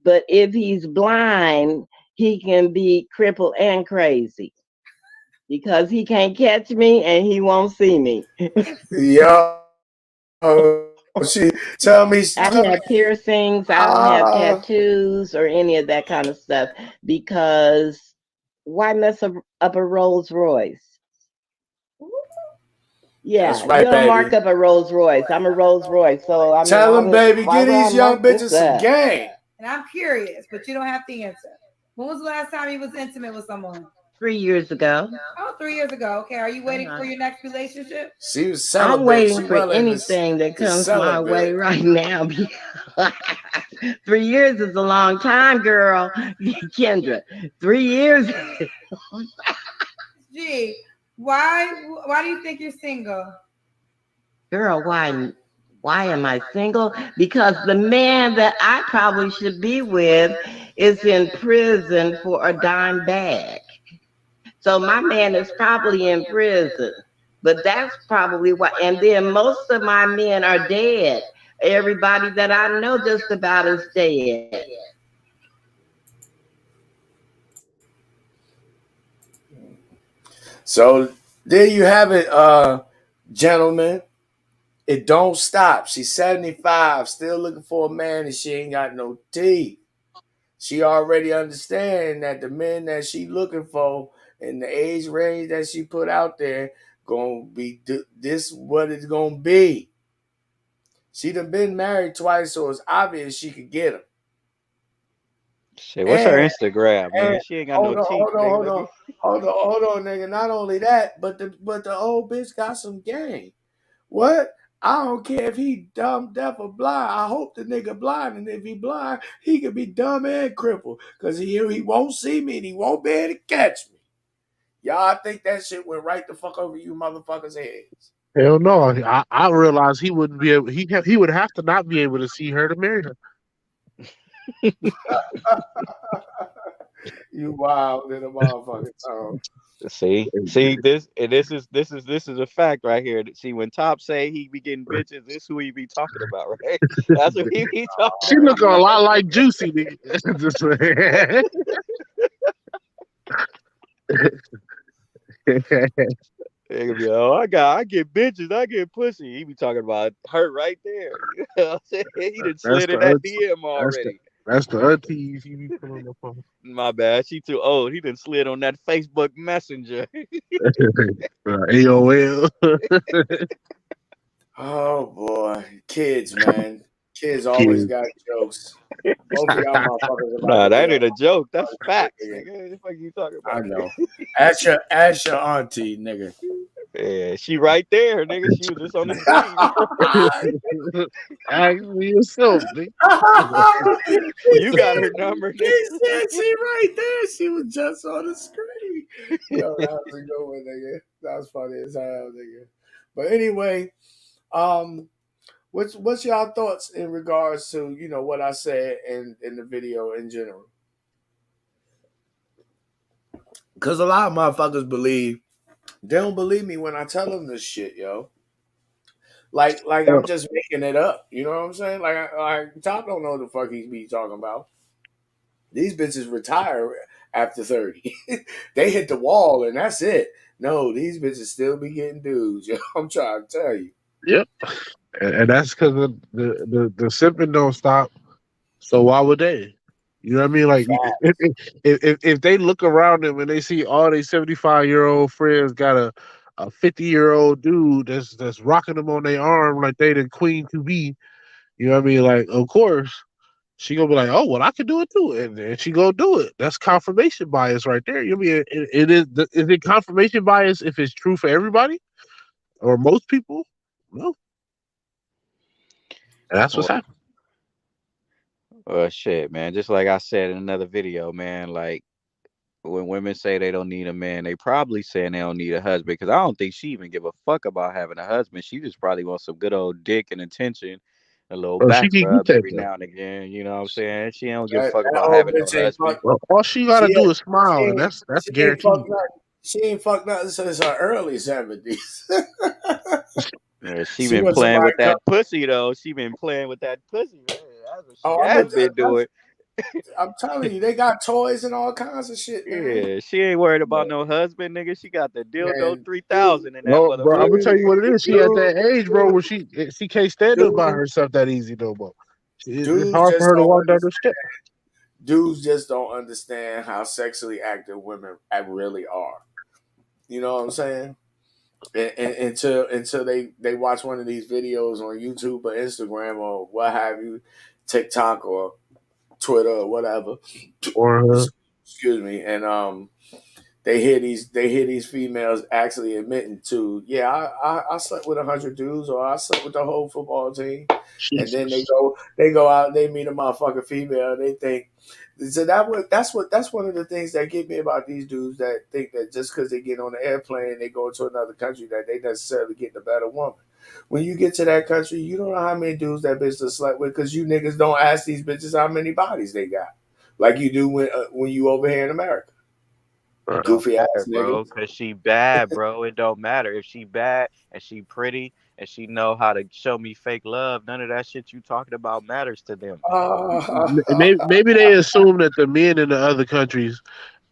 But if he's blind, he can be crippled and crazy. Because he can't catch me and he won't see me. Yo. She tell me. I don't have piercings. I don't have tattoos or any of that kind of stuff. Because why mess up a Rolls Royce? Yeah, that's right, you don't mark up a Rolls Royce. I'm a Rolls Royce. So I'm tell them, baby, get these young bitches some game. And I'm curious, but you don't have to answer. When was the last time you was intimate with someone? 3 years ago. Oh, 3 years ago. Okay, are you waiting for your next relationship? She was celibate. I'm waiting for anything that comes my way right now. 3 years is a long time, girl. Kendra, 3 years. Gee, why do you think you're single? Girl, why am I single? Because the man that I probably should be with is in prison for a dime bag. So my man is probably in prison, but that's probably why. And then most of my men are dead. Everybody that I know just about is dead. So there you have it, gentlemen. It don't stop. She's 75, still looking for a man, and she ain't got no teeth. She already understand that the men that she looking for and the age range that she put out there gonna be this what it's gonna be. She done been married twice, so it's obvious she could get him. Shit, what's her Instagram, man? She ain't got no teeth. Hold on, nigga. Not only that, but the old bitch got some game. What? I don't care if he dumb, deaf, or blind. I hope the nigga blind, and if he blind, he could be dumb and crippled, because he won't see me and he won't be able to catch me. Y'all think that shit went right the fuck over you motherfuckers' heads? Hell no. I realized he wouldn't be able. He would have to not be able to see her to marry her. You wild in a motherfucking tongue. See this is a fact right here. See, when Top say he be getting bitches, this is who he be talking about, right? That's what he be talking She about. look a lot like Juicy, nigga. I get bitches, I get pussy. He be talking about her right there. You know what I'm saying? He done slid in that DM already. That's the aunties he be putting up on. My bad, she too old. He done slid on that Facebook Messenger. AOL. Oh boy, kids, man. Kids always got jokes. Both of y'all motherfuckers about Nah, that ain't a joke. That's facts, nigga. What the fuck you talking about? I know. Ask your auntie, nigga. Yeah, she right there, nigga. She was just on the screen. Ask me yourself, nigga. You got her number, nigga. He said she right there. She was just on the screen. Yo, that was a good one, nigga. That was funny as hell, nigga. But anyway, What's y'all thoughts in regards to what I said in the video in general? Because a lot of motherfuckers they don't believe me when I tell them this shit, yo. Like I'm just making it up. You know what I'm saying? Like Top don't know what the fuck he be talking about. These bitches retire after 30. They hit the wall and that's it. No, these bitches still be getting dudes. Yo. I'm trying to tell you. Yep. And that's because the simping don't stop. So why would they? You know what I mean? Like if they look around them and they see all their 75-year-old friends got a 50-year-old dude that's rocking them on their arm like they the queen to be, you know what I mean? Like, of course, she gonna be like, oh well, I can do it too, and she gonna do it. That's confirmation bias right there. You know what I mean? Is it confirmation bias if it's true for everybody or most people? No. And that's what's happening. Shit, man. Just like I said in another video, man. Like when women say they don't need a man, they probably saying they don't need a husband. Because I don't think she even give a fuck about having a husband. She just probably wants some good old dick and attention, a little back She can rub get every that now and again. You know what I'm saying? She don't give a That, fuck that about old having no bitch ain't husband. fuck. though. All she gotta She do is she smile, and ain't that's she ain't fuck guaranteed. nothing. She ain't fuck nothing since her early 70s. She She been was playing somebody with come. that pussy though. She been playing with that pussy, man. That's what she Oh, has been doing. I'm telling you, they got toys and all kinds of shit, man. Yeah, she ain't worried about no husband, nigga. She got the dildo Man, dude, 3000 in that Oh, bro, I'm gonna motherfucker. tell dude, you what it is. She at that age, bro, dude, where she can't stand up by dude, herself that easy no more. It's dudes hard for just her to don't walk down the understand. steps. Dudes just don't understand how sexually active women really are. You know what I'm saying? And until they watch one of these videos on YouTube or Instagram or what have you, TikTok or Twitter or whatever. Or Excuse me, and they hear these females actually admitting to, yeah, I slept with 100 dudes or I slept with the whole football team, and then Jesus. they go out and they meet a motherfucking female and they think. So that's one of the things that get me about these dudes that think that just because they get on the airplane they go to another country that they necessarily getting a better woman. When you get to that country, you don't know how many dudes that bitch has slept with because you niggas don't ask these bitches how many bodies they got, like you do when you over here in America. It don't Goofy matter, ass bro, niggas. cause she bad, bro. It don't matter if she bad and she pretty and she know how to show me fake love. None of that shit you talking about matters to them, man. Maybe they assume that the men in the other countries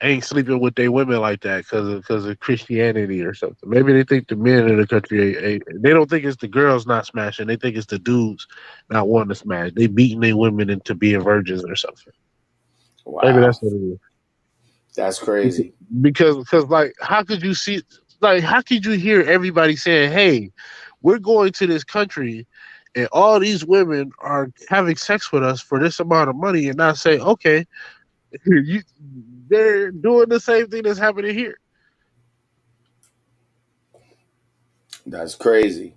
ain't sleeping with their women like that because of Christianity or something. Maybe they think the men in the country they don't think it's the girls not smashing. They think it's the dudes not wanting to smash. They beating their women into being virgins or something. Maybe Wow, that's what it is. that's crazy. Because like how could you hear everybody saying, hey, we're going to this country and all these women are having sex with us for this amount of money and not say, okay, you, they're doing the same thing that's happening here. That's crazy.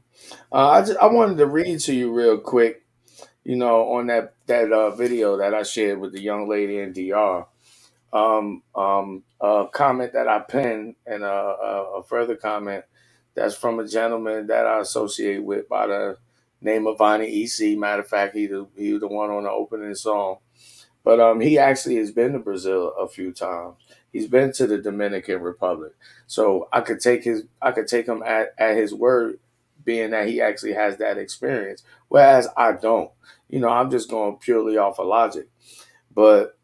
I wanted to read to you real quick. On that video that I shared with the young lady in DR. A comment that I pinned and a further comment that's from a gentleman that I associate with by the name of Vonnie EC. Matter of fact, he was the one on the opening song. But he actually has been to Brazil a few times. He's been to the Dominican Republic. So I could take him at his word, being that he actually has that experience. Whereas I don't. I'm just going purely off of logic. But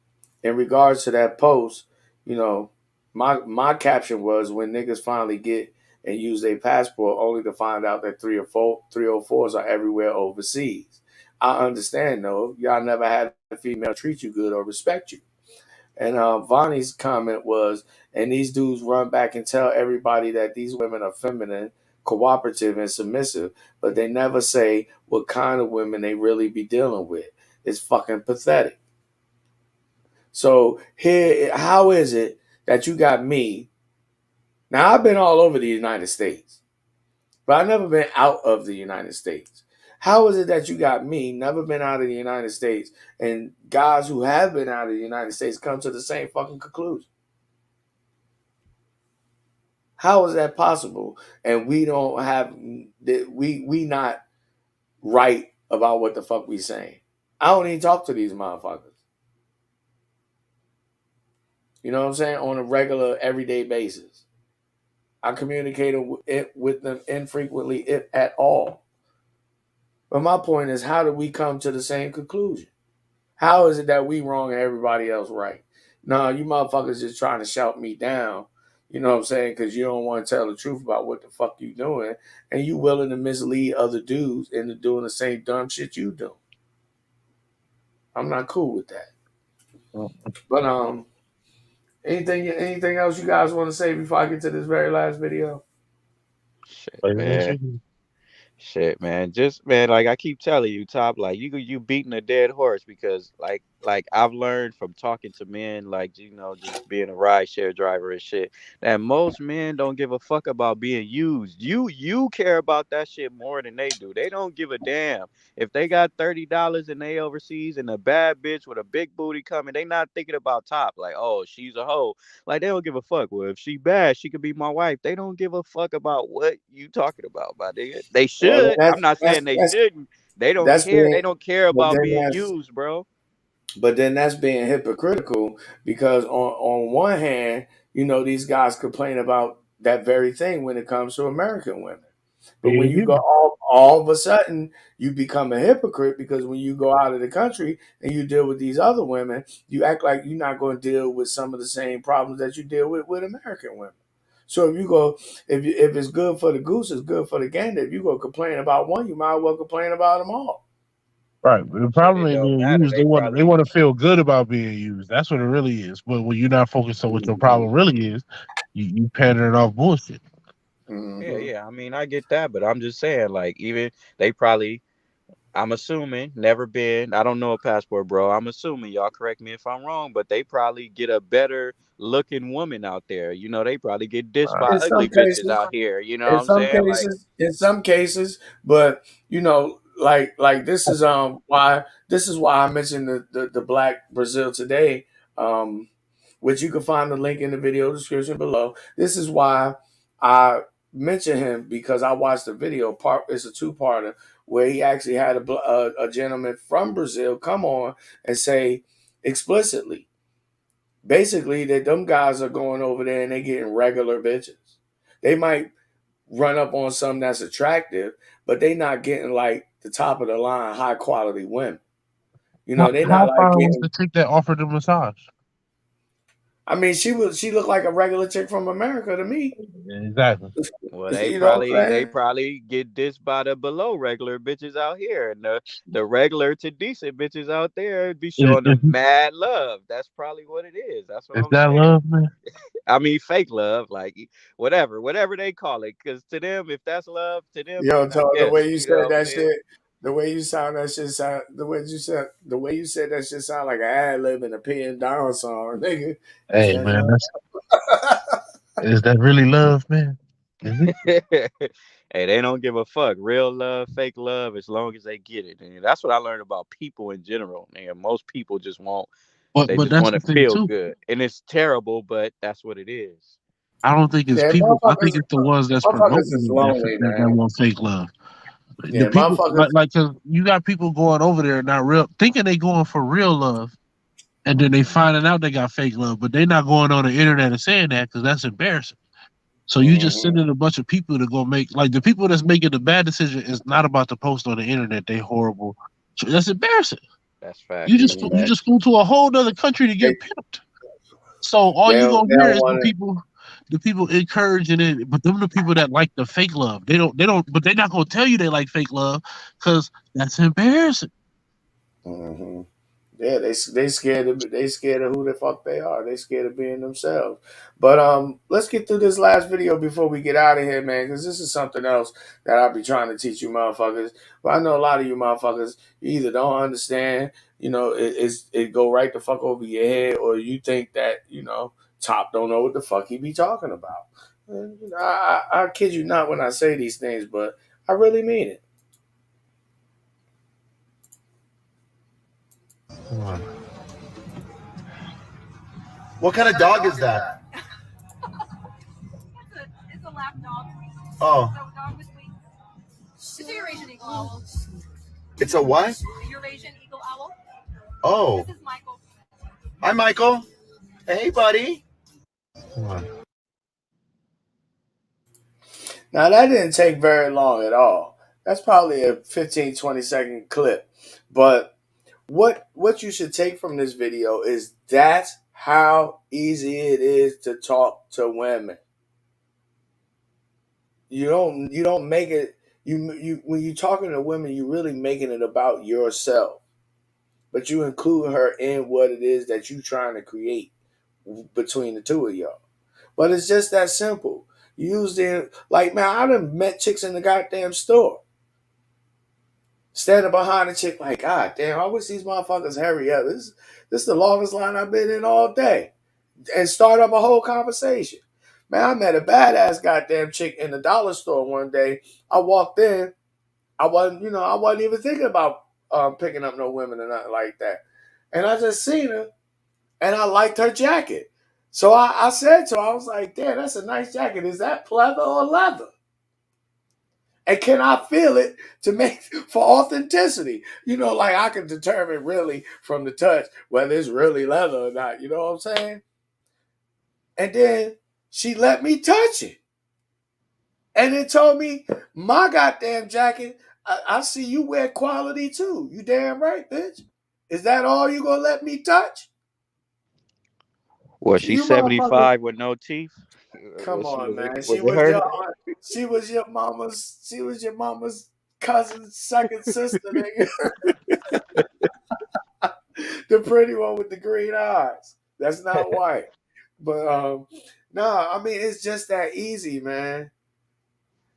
in regards to that post, my caption was when niggas finally get and use their passport only to find out that 304s are everywhere overseas. I understand though, y'all never had a female treat you good or respect you. And Vonnie's comment was, and these dudes run back and tell everybody that these women are feminine, cooperative, and submissive, but they never say what kind of women they really be dealing with. It's fucking pathetic. So here, how is it that you got me? Now I've been all over the United States, but I've never been out of the United States. How is it that you got me, never been out of the United States, and guys who have been out of the United States come to the same fucking conclusion? How is that possible? And we don't have that we not right about what the fuck we saying. I don't even talk to these motherfuckers. You know what I'm saying? On a regular, everyday basis. I communicate with them infrequently, if at all. But my point is, how do we come to the same conclusion? How is it that we wrong and everybody else right? No, you motherfuckers just trying to shout me down. You know what I'm saying? Because you don't want to tell the truth about what the fuck you doing, and you willing to mislead other dudes into doing the same dumb shit you do. I'm not cool with that. But anything else you guys want to say before I get to this very last video? Shit, man. Shit, man. Just man, like I keep telling you, Top, like you beating a dead horse because like I've learned from talking to men, like just being a rideshare driver and shit, that most men don't give a fuck about being used. You care about that shit more than they do. They don't give a damn. If they got $30 and they overseas and a bad bitch with a big booty coming, they not thinking about Top. Like, oh, she's a hoe. Like, they don't give a fuck. Well, if she bad, she could be my wife. They don't give a fuck about what you talking about, my nigga. They Well, should. I'm not saying they shouldn't. They don't that's care. They being, don't care but about then being that's used, bro. But then that's being hypocritical because on one hand, these guys complain about that very thing when it comes to American women. But when you go all of a sudden, you become a hypocrite because when you go out of the country and you deal with these other women, you act like you're not going to deal with some of the same problems that you deal with American women. So if it's good for the goose, it's good for the gander. If you go complain about one, you might as well complain about them all. Right. The Shit, problem it ain't don't being matter. used. They want to feel good about being used. That's what it really is. But when you're not focused on what your problem really is, you pandering off bullshit. Yeah. I mean, I get that, but I'm just saying, like, even they probably, I'm assuming, never been. I don't know a passport, bro. I'm assuming, y'all correct me if I'm wrong, but they probably get a better looking woman out there. They probably get dissed by In ugly some bitches cases, out here. You know what I'm saying? Like, in some cases, but like this is why I mentioned the Black Brazil today, which you can find the link in the video description below. This is why I mentioned him because I watched the video part. It's a two-parter where he actually had a gentleman from Brazil come on and say explicitly, basically, that them guys are going over there and they getting regular bitches. They might run up on something that's attractive, but they not getting like the top of the line, high quality women. They not How like far was the getting. chick that offered the massage? I mean, she looked like a regular chick from America to me. Exactly. well, they You know what I'm saying? probably get dissed by the below regular bitches out here, and the regular to decent bitches out there be showing them mad love. That's probably what it is. That's what Is I'm that saying. love, man? I mean, fake love, like whatever they call it, because to them, if that's love, to them, Yo, I the guess way you you know said what I'm that saying. shit, the way you sound that shit sound, the way you said that shit sound like an ad lib in a P.N. Down song, nigga. Is Hey, that man, love? is that really love, man? Is it? Hey, they don't give a fuck. Real love, fake love, as long as they get it. And that's what I learned about people in general. And most people just want, they But just that's want the to thing feel too. good. And it's terrible, but that's what it is. I don't think it's Yeah, people. I think it's the ones that's motherfuckers promoting is it lonely, that man. want fake love. The Yeah, people motherfuckers. cause you got people going over there not real, thinking they going for real love, and then they finding out they got fake love, but they not going on the internet and saying that because that's embarrassing. So you just Mm-hmm. sending a bunch of people to go make, like, the people that's making the bad decision is not about to post on the internet. They horrible. So that's embarrassing. That's You facts. just That's you facts. just flew to a whole other country to They, get pimped. So all they you don't gonna they hear don't is want the people encouraging it, but them are the people that like the fake love. They don't, but they're not gonna tell you they like fake love because that's embarrassing. to. Mm-hmm. Yeah, they scared of who the fuck they are. They scared of being themselves. But let's get through this last video before we get out of here, man. Because this is something else that I'll be trying to teach you, motherfuckers. But I know a lot of you motherfuckers, you either don't understand, it go right the fuck over your head, or you think that Top don't know what the fuck he be talking about. And, I kid you not when I say these things, but I really mean it. What kind of dog is that? It's a lap dog. Oh. So dog with wings. It's your Asian equal. It's a what? Eurasian Eagle Owl. Oh. This is Michael. Hi, Michael. Hey, buddy. Come on. Now that didn't take very long at all. That's probably a 15, 20-second clip. But what you should take from this video is that's how easy it is to talk to women. You don't make it you when you're talking to women, you're really making it about yourself. But you include her in what it is that you're trying to create between the two of y'all. But it's just that simple. Use them like, man, I done met chicks in the goddamn store. Standing behind a chick like, God damn, I wish these motherfuckers hurry up. This is the longest line I've been in all day. And start up a whole conversation. Man, I met a badass goddamn chick in the dollar store one day. I walked in. I wasn't even thinking about picking up no women or nothing like that. And I just seen her and I liked her jacket. So I said to her, I was like, damn, that's a nice jacket. Is that pleather or leather? And can I feel it to make for authenticity? Like I can determine really from the touch whether it's really leather or not. You know what I'm saying? And then she let me touch it. And it told me, my goddamn jacket, I see you wear quality too. You damn right, bitch. Is that all you gonna let me touch? Was she You motherfuckers, 75 with no teeth? come on, man. Was it her? She was your mama's cousin's second sister, nigga. The pretty one with the green eyes. That's not white. But I mean it's just that easy, man.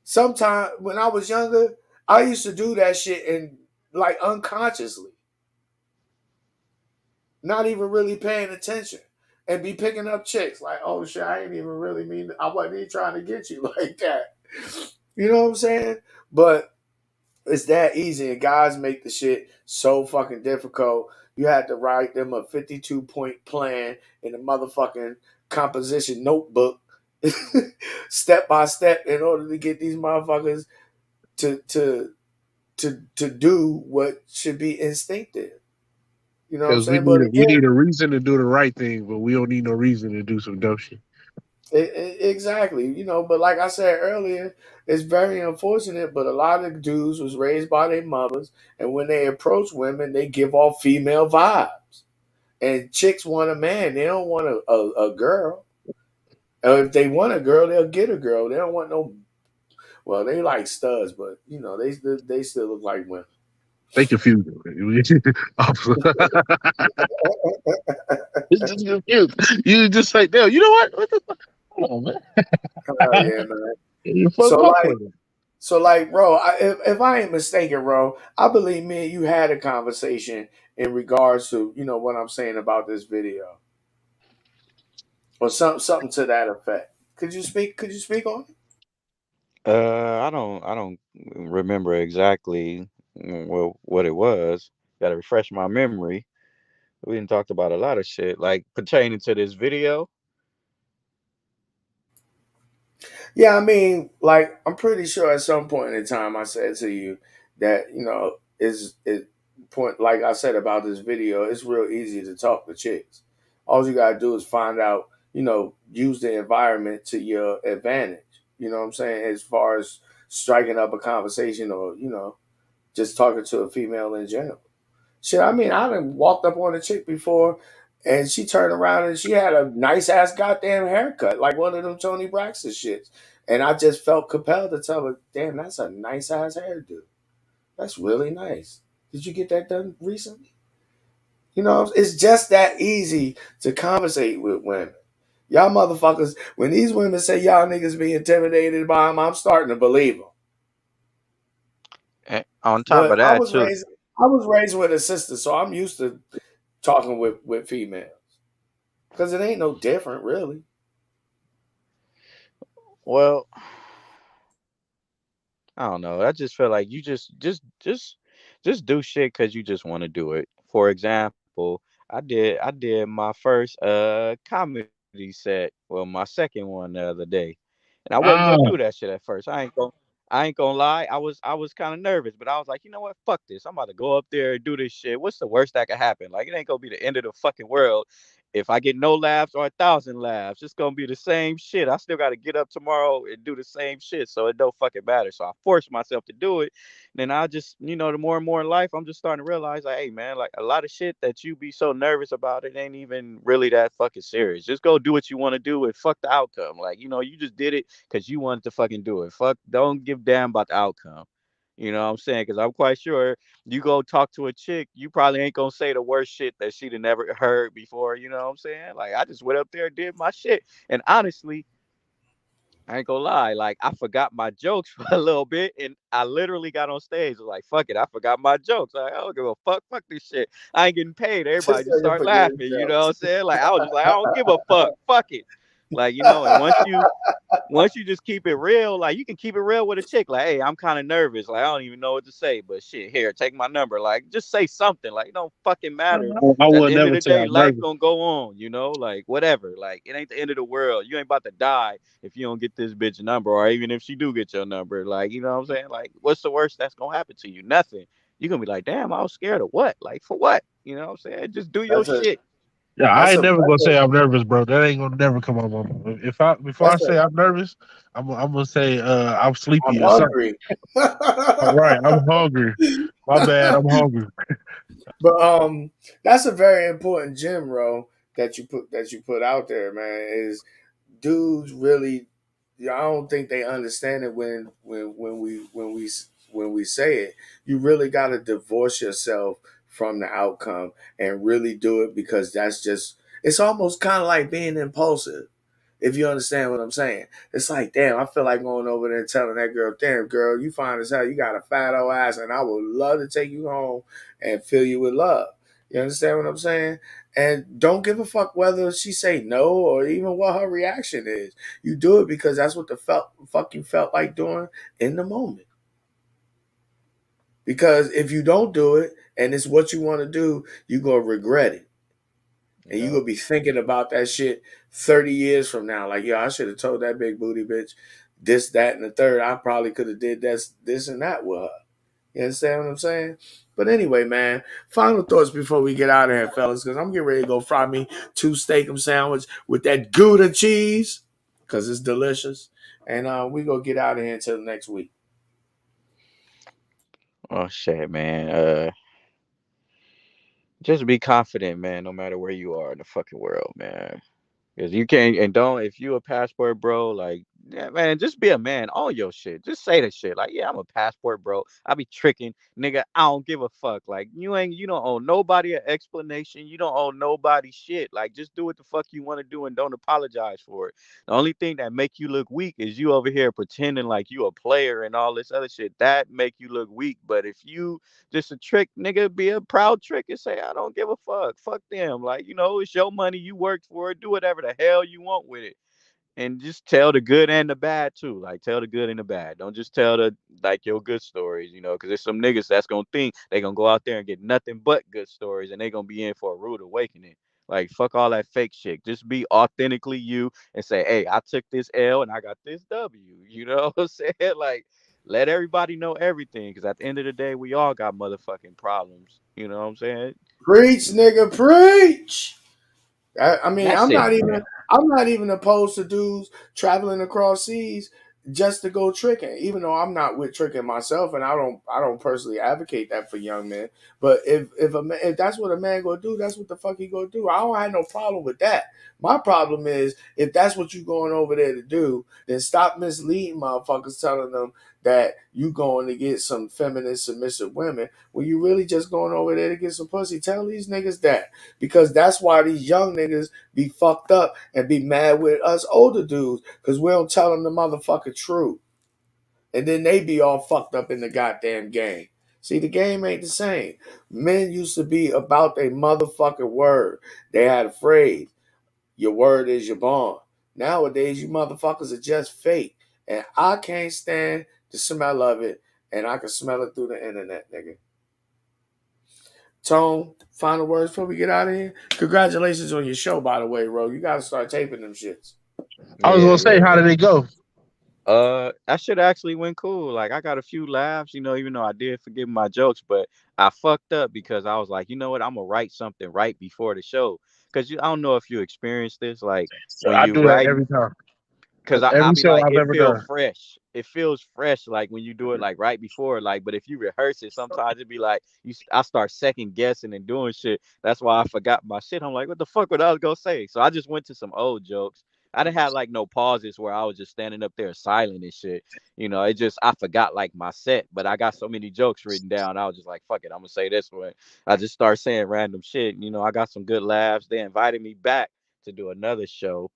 Sometimes when I was younger, I used to do that shit and like unconsciously. Not even really paying attention. And be picking up chicks like, oh shit, I ain't even really mean I wasn't even trying to get you like that. You know what I'm saying? But it's that easy, and guys make the shit so fucking difficult. You had to write them a 52-point plan in a motherfucking composition notebook, step by step, in order to get these motherfuckers to do what should be instinctive. You know what I'm Because saying? But we again, need a reason to do the right thing, but we don't need no reason to do some dumb shit. exactly. But like I said earlier, it's very unfortunate, but a lot of dudes was raised by their mothers, and when they approach women, they give off female vibes. And chicks want a man; they don't want a girl. Or if they want a girl, they'll get a girl. They don't want no. Well, they like studs, but they still look like women. They confused me. It's just confused. You just like, no, you know what the fuck? Hold on, man. Yeah, man. You So fucked up with it. bro, if I ain't mistaken, bro, I believe me and you had a conversation in regards to what I'm saying about this video, or something to that effect. Could you speak? Could you speak on it? I don't remember exactly what it was. Got to refresh my memory. We didn't talk about a lot of shit like pertaining to this video. Yeah, I mean, like I'm pretty sure at some point in time I said to you that is it point like I said about this video. It's real easy to talk to chicks. All you gotta do is find out, use the environment to your advantage. You know what I'm saying? As far as striking up a conversation or just talking to a female in general. Shit, I mean, I done walked up on a chick before, and she turned around and she had a nice ass goddamn haircut, like one of them Tony Braxton shits. And I just felt compelled to tell her, damn, that's a nice ass hairdo. That's really nice. Did you get that done recently? It's just that easy to conversate with women. Y'all motherfuckers, when these women say y'all niggas be intimidated by them, I'm starting to believe them. And on top But of that, too. I was raised with a sister, so I'm used to talking with females. Because it ain't no different, really. Well, I don't know. I just feel like you just do shit because you just want to do it. For example, I did my first comedy set, well, my second one the other day, and I wasn't gonna do that shit at first. I ain't gonna lie, I was kind of nervous, but I was like, you know what, fuck this. I'm about to go up there and do this shit. What's the worst that could happen? Like, it ain't gonna be the end of the fucking world if I get no laughs or 1,000 laughs. It's gonna be the same shit. I still gotta get up tomorrow and do the same shit, so it don't fucking matter. So I forced myself to do it. Then I just, the more and more in life, I'm just starting to realize, like, hey man, like a lot of shit that you be so nervous about, it ain't even really that fucking serious. Just go do what you want to do and fuck the outcome. Like, you just did it because you wanted to fucking do it. Fuck, don't give a damn about the outcome. You know what I'm saying? Because I'm quite sure you go talk to a chick, you probably ain't gonna say the worst shit that she'd have never heard before. You know what I'm saying? Like, I just went up there and did my shit. And honestly, I ain't gonna lie, like I forgot my jokes for a little bit, and I literally got on stage. I was like, "Fuck it, I forgot my jokes. Like, I don't give a fuck this shit. I ain't getting paid." Just Everybody so just you start forget laughing. You know what I'm yourself. saying? Like, I was just like, "I don't give a fuck it." Like, and once you just keep it real, like you can keep it real with a chick. Like, hey, I'm kind of nervous. Like, I don't even know what to say, but shit, here, take my number. Like, just say something. Like, it don't fucking matter. I 'Cause at would the end of never the say day, I'm life nervous. gonna go on. Like whatever. Like, it ain't the end of the world. You ain't about to die if you don't get this bitch number, or even if she do get your number. Like, you know what I'm saying? Like, what's the worst that's gonna happen to you? Nothing. You're gonna be like, damn, I was scared of what? Like, for what? You know what I'm saying? Just do your That's a shit. Yeah, I that's ain't a never gonna that's a say I'm nervous, bro. That ain't gonna never come out my mouth. If I before I that's say a I'm nervous, I'm gonna say I'm I'm sleepy or something. hungry. All right, I'm hungry. My bad, I'm hungry. But that's a very important gem, bro, that you put out there, man. Is dudes really? I don't think they understand it when we say it. You really got to divorce yourself from the outcome and really do it because that's just. It's almost kind of like being impulsive. If you understand what I'm saying, it's like, damn, I feel like going over there and telling that girl, damn, girl, you fine as hell, you got a fat old ass, and I would love to take you home and fill you with love. You understand what I'm saying? And don't give a fuck whether she say no or even what her reaction is. You do it because that's what the fuck you felt like doing in the moment. Because if you don't do it and it's what you want to do, you gonna regret it. And you Yeah. gonna be thinking about that shit 30 years from now. Like, yo, I should have told that big booty bitch this, that, and the third. I probably could have did this and that with her. You understand what I'm saying? But anyway, man, final thoughts before we get out of here, fellas, because I'm getting ready to go fry me 2 steak sandwich with that Gouda cheese, because it's delicious. And we gonna get out of here until next week. Oh shit, man. Just be confident, man, no matter where you are in the fucking world, man. Because you can't, and don't, if you a passport bro, like, yeah, man, just be a man on your shit. Just say the shit. Like, yeah, I'm a passport bro. I be tricking. Nigga, I don't give a fuck. Like, you don't owe nobody an explanation. You don't owe nobody shit. Like, just do what the fuck you want to do and don't apologize for it. The only thing that make you look weak is you over here pretending like you a player and all this other shit. That make you look weak. But if you just a trick, nigga, be a proud trick and say, I don't give a fuck. Fuck them. Like, it's your money. You worked for it. Do whatever the hell you want with it. And just tell the good and the bad too. Like, tell the good and the bad. Don't just tell your good stories, because there's some niggas that's gonna think they gonna go out there and get nothing but good stories and they gonna be in for a rude awakening. Like, fuck all that fake shit. Just be authentically you and say, hey, I took this L and I got this W. You know what I'm saying? Like, let everybody know everything. Cause at the end of the day, we all got motherfucking problems. You know what I'm saying? Preach, nigga, preach. I mean, That's it, man. I'm not even opposed to dudes traveling across seas just to go tricking. Even though I'm not with tricking myself, and I don't personally advocate that for young men. But if that's what a man gonna do, that's what the fuck he gonna do. I don't have no problem with that. My problem is if that's what you going over there to do, then stop misleading motherfuckers, telling them that you going to get some feminine submissive women when you really just going over there to get some pussy. Tell these niggas that. Because that's why these young niggas be fucked up and be mad with us older dudes because we don't tell them the motherfucking truth. And then they be all fucked up in the goddamn game. See, the game ain't the same. Men used to be about their motherfucking word. They had a phrase, your word is your bond. Nowadays, you motherfuckers are just fake. And I can't stand the smell of it. And I can smell it through the internet, nigga. Tone, final words before we get out of here. Congratulations on your show, by the way, bro. You got to start taping them shits. I was Yeah, gonna say, yeah. how did it go? That shit actually went cool. Like I got a few laughs, even though I did forgive my jokes, but I fucked up because I was like, you know what, I'm gonna write something right before the show. Cause I don't know if you experienced this, like So when I you do that write. every time. Cause I Every be show like, I've it ever feels done. fresh. It feels fresh, like when you do it like right before, like. But if you rehearse it, sometimes it be like I start second guessing and doing shit. That's why I forgot my shit. I'm like, what the fuck would I was gonna say? So I just went to some old jokes. I didn't have like no pauses where I was just standing up there silent and shit. It just I forgot like my set, but I got so many jokes written down. I was just like, fuck it, I'm gonna say this one. I just start saying random shit. I got some good laughs. They invited me back to do another show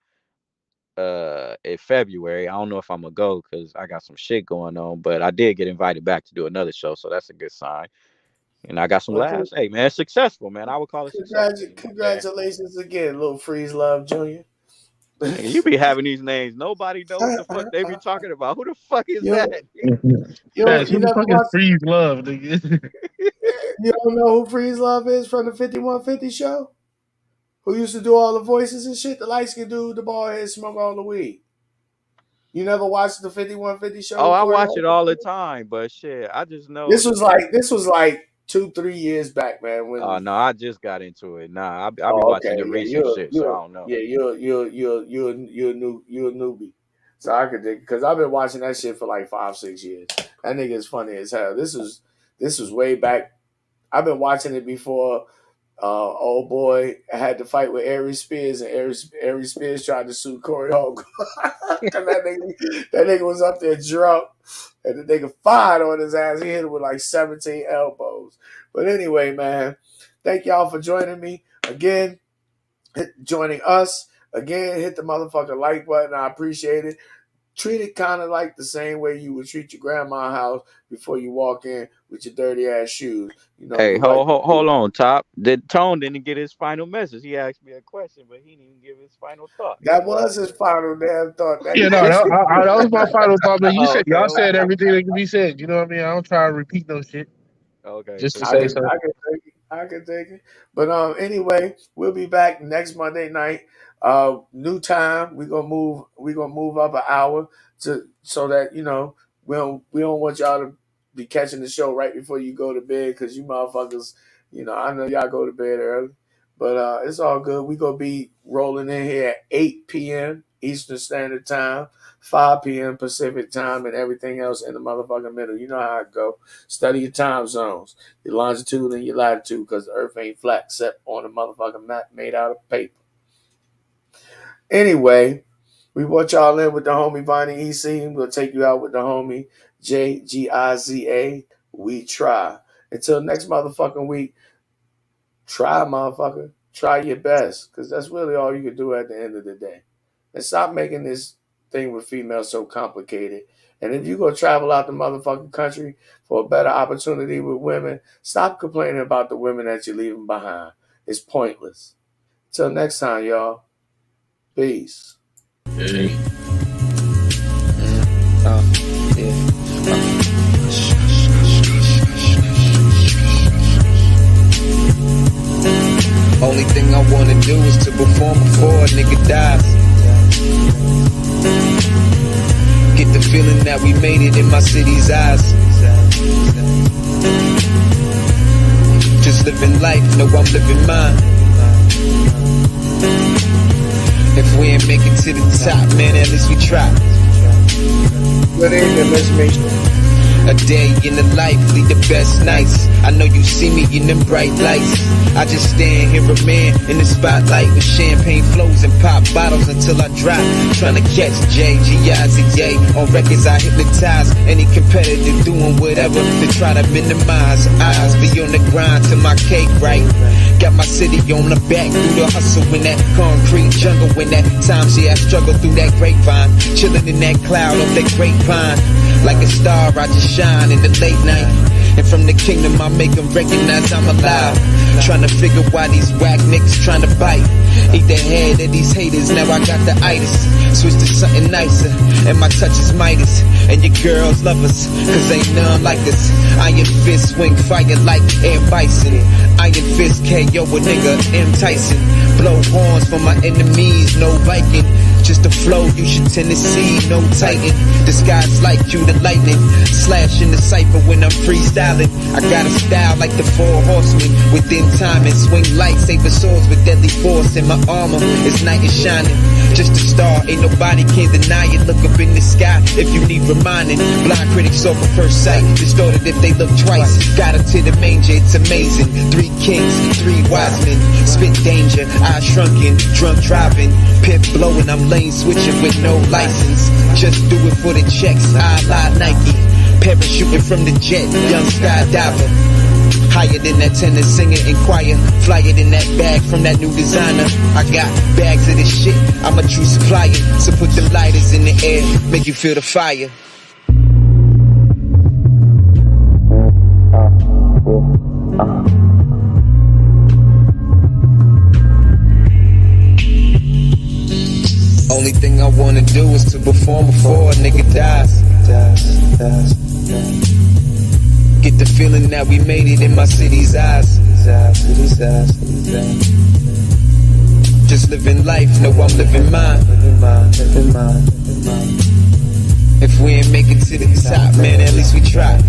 in February. I don't know if I'm gonna go because I got some shit going on, but I did get invited back to do another show, so that's a good sign. And I got some Well, laughs. Hey man, successful, man. I would call it successful. congratulations again, little Freeze Love Jr. Nigga, you be having these names. Nobody know what the fuck they be talking about. Who the fuck is Yo, that? That's you who the never fuck is watched. Freeze Love, nigga? You don't know who Freeze Love is from the 5150 show? Who used to do all the voices and shit? The light skinned dude, the bald head, smoke all the weed. You never watched the 5150 show Oh, with I Corey watch it all the Holcomb? time, but shit, I just know. This was like 2-3 years back, man. Oh no, I just got into it. Nah, I be Oh, watching okay, the yeah, recent shit, so I don't know. you're a newbie. So I could dig, because I've been watching that shit for like 5-6 years. That nigga is funny as hell. This was way back. I've been watching it before. Old boy had to fight with Aries Spears, and Aries Spears tried to sue Corey Holcomb. that nigga was up there drunk, and the nigga fired on his ass. He hit him with like 17 elbows. But anyway, man, thank y'all for joining me again. Joining us again. Hit the motherfucking like button. I appreciate it. Treat it kind of like the same way you would treat your grandma's house before you walk in with your dirty ass shoes. Hey, hold on, Top. Tone didn't get his final message. He asked me a question, but he didn't even give his final thought. That was his final damn thought. Yeah, no, that was my final thought. But Oh, okay, y'all okay. said everything that can be said. You know what I mean? I don't try to repeat no shit. Okay, Just to I say something. can take it. But anyway, we'll be back next Monday night. New time. We're gonna move up an hour so that we don't want y'all to be catching the show right before you go to bed, because you motherfuckers, I know y'all go to bed early. But it's all good. We're gonna be rolling in here at 8 p.m. Eastern Standard Time, 5 p.m. Pacific Time, and everything else in the motherfucking middle. You know how it go. Study your time zones, your longitude and your latitude, because the earth ain't flat except on a motherfucking map made out of paper. Anyway, we want y'all in with the homie Vonnie EC. We'll take you out with the homie JGIZA. We try. Until next motherfucking week, try, motherfucker. Try your best, because that's really all you can do at the end of the day. And stop making this thing with females so complicated. And if you go travel out the motherfucking country for a better opportunity with women, stop complaining about the women that you're leaving behind. It's pointless. Till next time, y'all. Peace. Hey. Only thing I wanna do is to perform before a nigga dies. Get the feeling that we made it in my city's eyes. Just living life, no, I'm living mine. If we ain't make it to the top, man, at least we try. Good evening, Miss Misha. A day in the life, lead the best nights. I know you see me in them bright lights. I just stand here a man in the spotlight with champagne flows and pop bottles until I drop. Trying to catch JGIZA. On records I hypnotize any competitor doing whatever to try to minimize. Eyes be on the grind to my cake, right? Got my city on the back through the hustle in that concrete jungle. When that time, see I struggle through that grapevine. Chilling in that cloud of that grapevine. Like a star, I just shine in the late night. And from the kingdom, I make them recognize I'm alive. Trying to figure why these whack niggas trying to bite. Eat the head of these haters, now I got the itis. Switch to something nicer, and my touch is Midas. And your girls love us, cause ain't none like us. Iron fist swing fire like Air Bison. Iron fist KO a nigga, M. Tyson. Blow horns for my enemies, no Viking. just the flow you should tend to see. No titan, disguise like you the lightning. Slash in the cipher when I'm freestyling. I got a style like the 4 horsemen. Within time and swing lightsaber swords with deadly force. And my armor is night and shining. Just a star, ain't nobody can deny it. Look up in the sky if you need reminding. Blind critics saw for first sight, distorted if they look twice. Got her to the manger, it's amazing. 3 kings, 3 wise men. Spit danger, eyes shrunken, drunk driving. Pip blowing, I'm lane switching with no license. Just do it for the checks, I lie Nike. Parachuting from the jet, young skydiver. Higher than that tenor singer in choir. Flyer than that bag from that new designer. I got bags of this shit, I'm a true supplier. So put them lighters in the air, make you feel the fire. Only thing I wanna do is to perform before a nigga dies. Get the feeling that we made it in my city's eyes. Just living life, know I'm living mine. If we ain't make it to the top, man, at least we try.